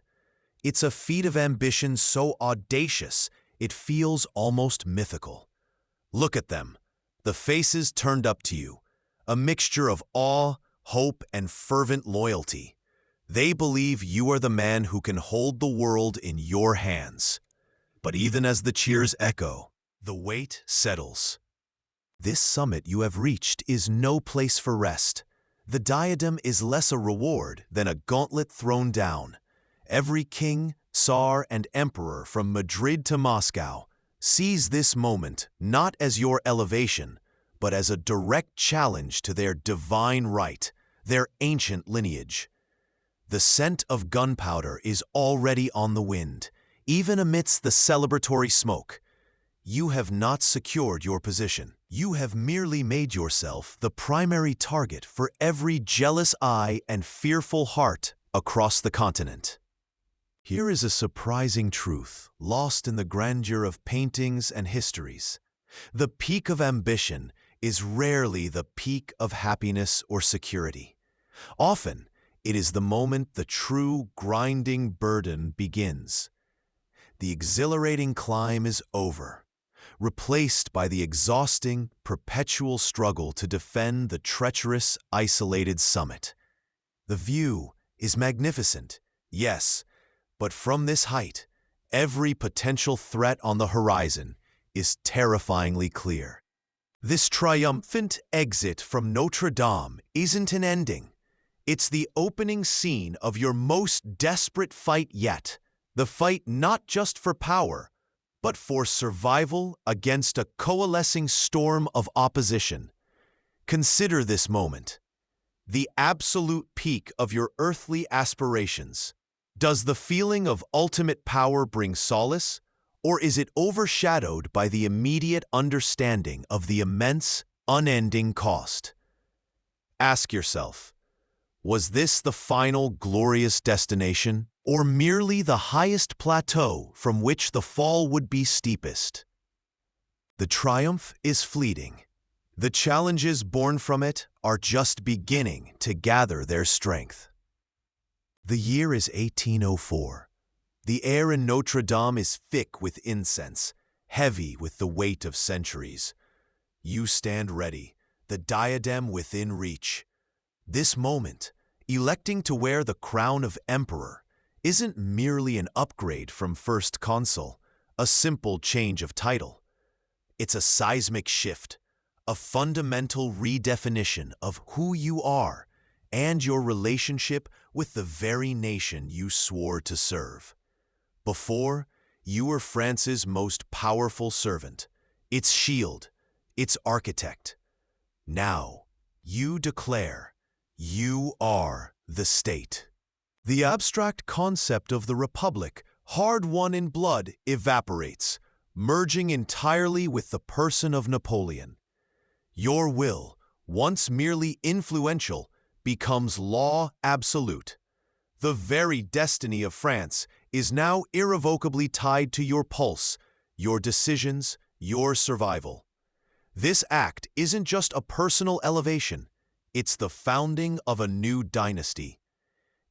It's a feat of ambition so audacious, it feels almost mythical. Look at them, the faces turned up to you, a mixture of awe, hope, and fervent loyalty. They believe you are the man who can hold the world in your hands. But even as the cheers echo, the weight settles. This summit you have reached is no place for rest. The diadem is less a reward than a gauntlet thrown down. Every king, Tsar, and emperor from Madrid to Moscow sees this moment not as your elevation, but as a direct challenge to their divine right, their ancient lineage. The scent of gunpowder is already on the wind, even amidst the celebratory smoke. You have not secured your position. You have merely made yourself the primary target for every jealous eye and fearful heart across the continent. Here is a surprising truth, lost in the grandeur of paintings and histories. The peak of ambition is rarely the peak of happiness or security. Often, it is the moment the true grinding burden begins. The exhilarating climb is over, replaced by the exhausting, perpetual struggle to defend the treacherous, isolated summit. The view is magnificent, yes, but from this height, every potential threat on the horizon is terrifyingly clear. This triumphant exit from Notre Dame isn't an ending. It's the opening scene of your most desperate fight yet. The fight not just for power, but for survival against a coalescing storm of opposition. Consider this moment, the absolute peak of your earthly aspirations. Does the feeling of ultimate power bring solace, or is it overshadowed by the immediate understanding of the immense, unending cost? Ask yourself, was this the final glorious destination, or merely the highest plateau from which the fall would be steepest? The triumph is fleeting. The challenges born from it are just beginning to gather their strength. The year is 1804. The air in Notre Dame is thick with incense, heavy with the weight of centuries. You stand ready, the diadem within reach. This moment, electing to wear the crown of emperor, isn't merely an upgrade from First Consul, a simple change of title. It's a seismic shift, a fundamental redefinition of who you are and your relationship with the very nation you swore to serve. Before, you were France's most powerful servant, its shield, its architect. Now, you declare, you are the state. The abstract concept of the Republic, hard-won in blood, evaporates, merging entirely with the person of Napoleon. Your will, once merely influential, becomes law absolute. The very destiny of France is now irrevocably tied to your pulse, your decisions, your survival. This act isn't just a personal elevation, it's the founding of a new dynasty.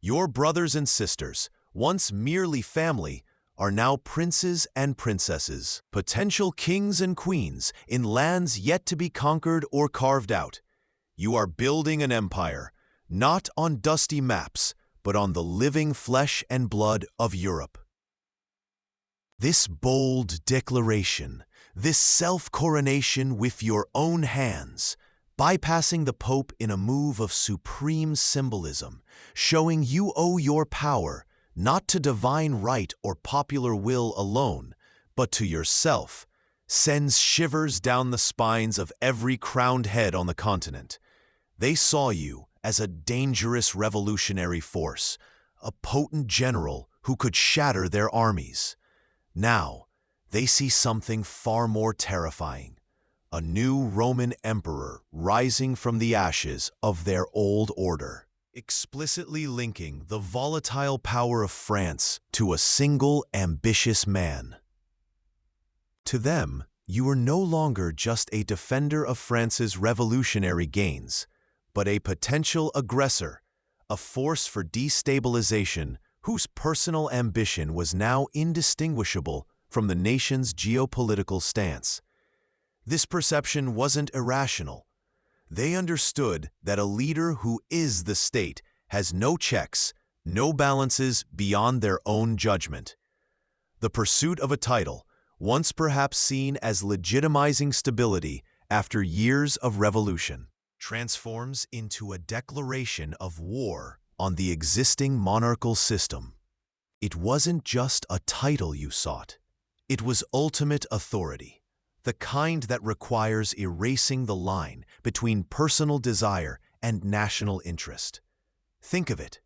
Your brothers and sisters, once merely family, are now princes and princesses, potential kings and queens in lands yet to be conquered or carved out. You are building an empire, not on dusty maps, but on the living flesh and blood of Europe. This bold declaration, this self-coronation with your own hands, bypassing the Pope in a move of supreme symbolism, showing you owe your power not to divine right or popular will alone, but to yourself, sends shivers down the spines of every crowned head on the continent. They saw you as a dangerous revolutionary force, a potent general who could shatter their armies. Now, they see something far more terrifying, a new Roman emperor rising from the ashes of their old order, explicitly linking the volatile power of France to a single ambitious man. To them, you are no longer just a defender of France's revolutionary gains, but a potential aggressor, a force for destabilization whose personal ambition was now indistinguishable from the nation's geopolitical stance. This perception wasn't irrational. They understood that a leader who is the state has no checks, no balances beyond their own judgment. The pursuit of a title, once perhaps seen as legitimizing stability after years of revolution, transforms into a declaration of war on the existing monarchical system. It wasn't just a title you sought. It was ultimate authority, the kind that requires erasing the line between personal desire and national interest. Think of it.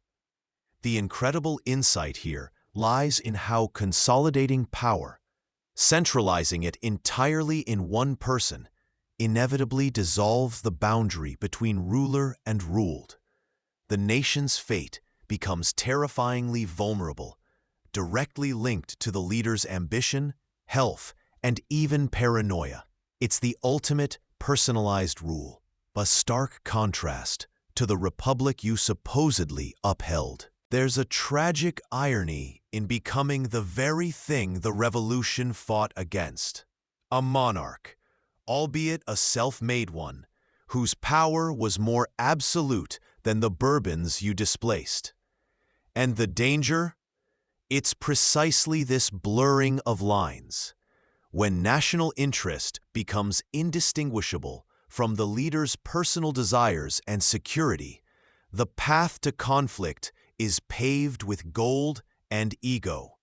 The incredible insight here lies in how consolidating power, centralizing it entirely in one person, inevitably dissolves the boundary between ruler and ruled. The nation's fate becomes terrifyingly vulnerable, directly linked to the leader's ambition, health, and even paranoia. It's the ultimate personalized rule, a stark contrast to the republic you supposedly upheld. There's a tragic irony in becoming the very thing the revolution fought against. A monarch, albeit a self-made one, whose power was more absolute than the Bourbons you displaced. And the danger? It's precisely this blurring of lines. When national interest becomes indistinguishable from the leader's personal desires and security, the path to conflict is paved with gold and ego.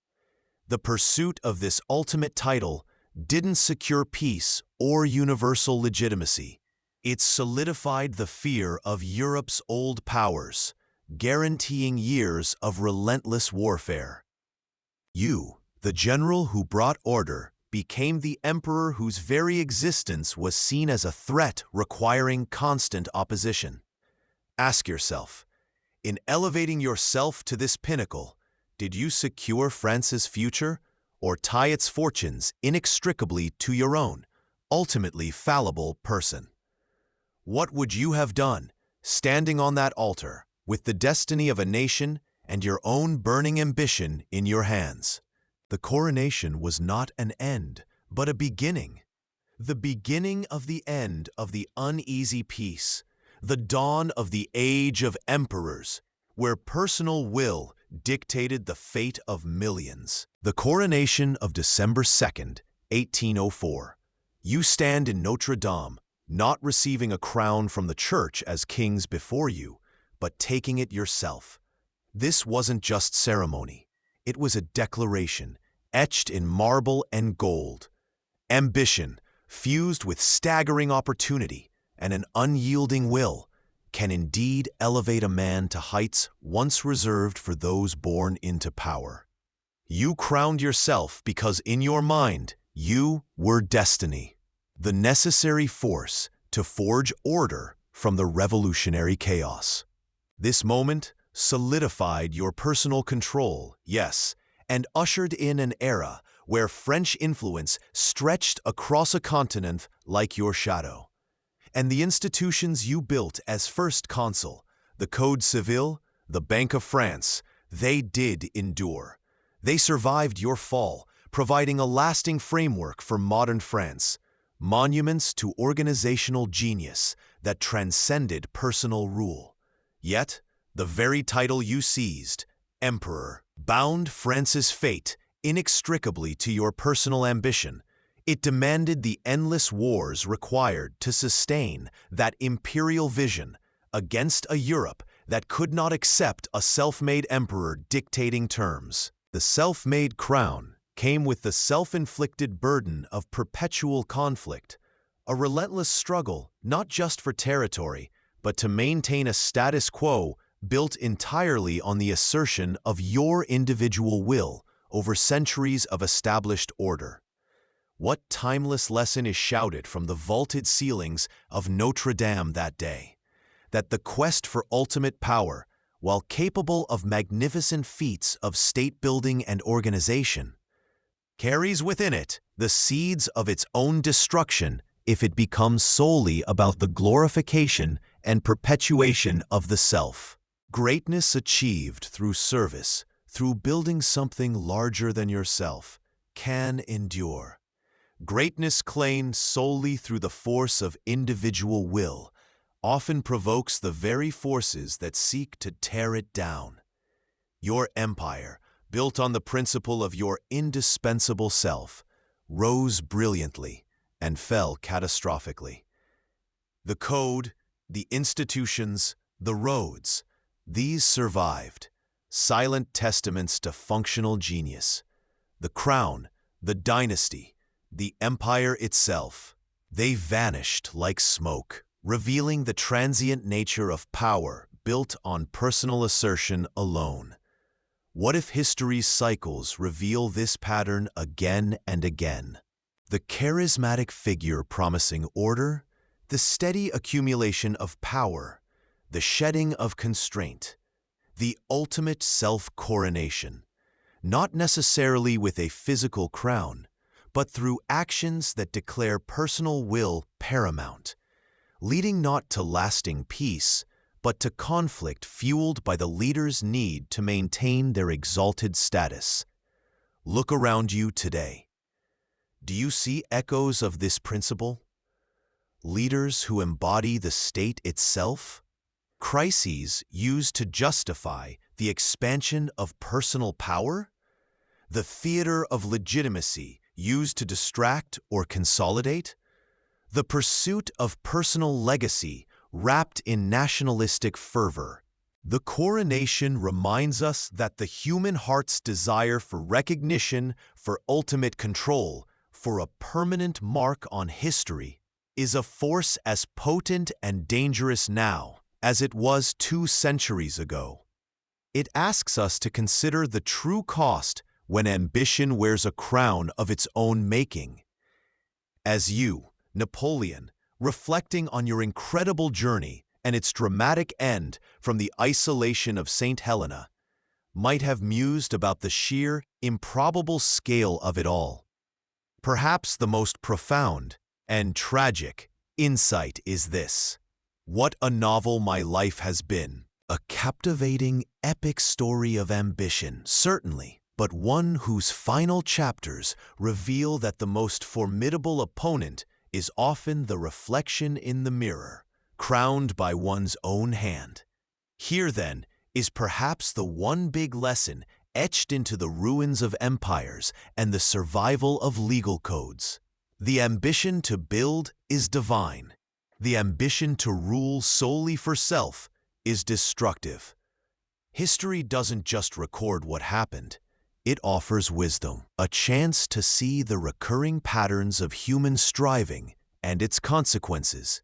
The pursuit of this ultimate title didn't secure peace or universal legitimacy. It solidified the fear of Europe's old powers, guaranteeing years of relentless warfare. You, the general who brought order, became the emperor whose very existence was seen as a threat requiring constant opposition. Ask yourself, in elevating yourself to this pinnacle, did you secure France's future or tie its fortunes inextricably to your own, ultimately fallible person? What would you have done, standing on that altar, with the destiny of a nation and your own burning ambition in your hands? The coronation was not an end, but a beginning. The beginning of the end of the uneasy peace, the dawn of the age of emperors, where personal will dictated the fate of millions. The coronation of December 2nd, 1804. You stand in Notre Dame, not receiving a crown from the church as kings before you, but taking it yourself. This wasn't just ceremony. It was a declaration, etched in marble and gold. Ambition, fused with staggering opportunity and an unyielding will, can indeed elevate a man to heights once reserved for those born into power. You crowned yourself because in your mind, you were destiny, the necessary force to forge order from the revolutionary chaos. This moment solidified your personal control, yes, and ushered in an era where French influence stretched across a continent like your shadow. And the institutions you built as First Consul, the Code Civil, the Bank of France, they did endure. They survived your fall, providing a lasting framework for modern France, monuments to organizational genius that transcended personal rule. Yet, the very title you seized, Emperor, bound France's fate inextricably to your personal ambition. It demanded the endless wars required to sustain that imperial vision against a Europe that could not accept a self-made emperor dictating terms. The self-made crown came with the self-inflicted burden of perpetual conflict, a relentless struggle not just for territory, but to maintain a status quo built entirely on the assertion of your individual will over centuries of established order. What timeless lesson is shouted from the vaulted ceilings of Notre Dame that day? That the quest for ultimate power, while capable of magnificent feats of state-building and organization, carries within it the seeds of its own destruction if it becomes solely about the glorification and perpetuation of the self. Greatness achieved through service, through building something larger than yourself, can endure. Greatness claimed solely through the force of individual will often provokes the very forces that seek to tear it down. Your empire, built on the principle of your indispensable self, rose brilliantly and fell catastrophically. The code, the institutions, the roads, these survived, silent testaments to functional genius. The crown, the dynasty, the empire itself, they vanished like smoke, revealing the transient nature of power built on personal assertion alone. What if history's cycles reveal this pattern again and again? The charismatic figure promising order, the steady accumulation of power, the shedding of constraint, the ultimate self-coronation, not necessarily with a physical crown, but through actions that declare personal will paramount, leading not to lasting peace, but to conflict fueled by the leader's need to maintain their exalted status. Look around you today. Do you see echoes of this principle? Leaders who embody the state itself? Crises used to justify the expansion of personal power? The theater of legitimacy used to distract or consolidate? The pursuit of personal legacy wrapped in nationalistic fervor. The coronation reminds us that the human heart's desire for recognition, for ultimate control, for a permanent mark on history, is a force as potent and dangerous now as it was 2 centuries ago. It asks us to consider the true cost when ambition wears a crown of its own making. As you, Napoleon, reflecting on your incredible journey and its dramatic end from the isolation of St. Helena, might have mused about the sheer, improbable scale of it all. Perhaps the most profound and tragic insight is this: what a novel my life has been. A captivating, epic story of ambition, certainly, but one whose final chapters reveal that the most formidable opponent is often the reflection in the mirror, crowned by one's own hand. Here, then, is perhaps the one big lesson etched into the ruins of empires and the survival of legal codes. The ambition to build is divine. The ambition to rule solely for self is destructive. History doesn't just record what happened. It offers wisdom, a chance to see the recurring patterns of human striving and its consequences,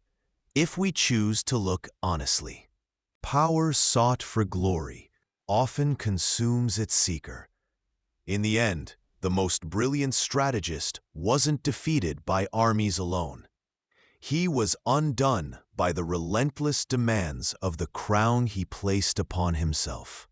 if we choose to look honestly. Power sought for glory often consumes its seeker. In the end, the most brilliant strategist wasn't defeated by armies alone. He was undone by the relentless demands of the crown he placed upon himself.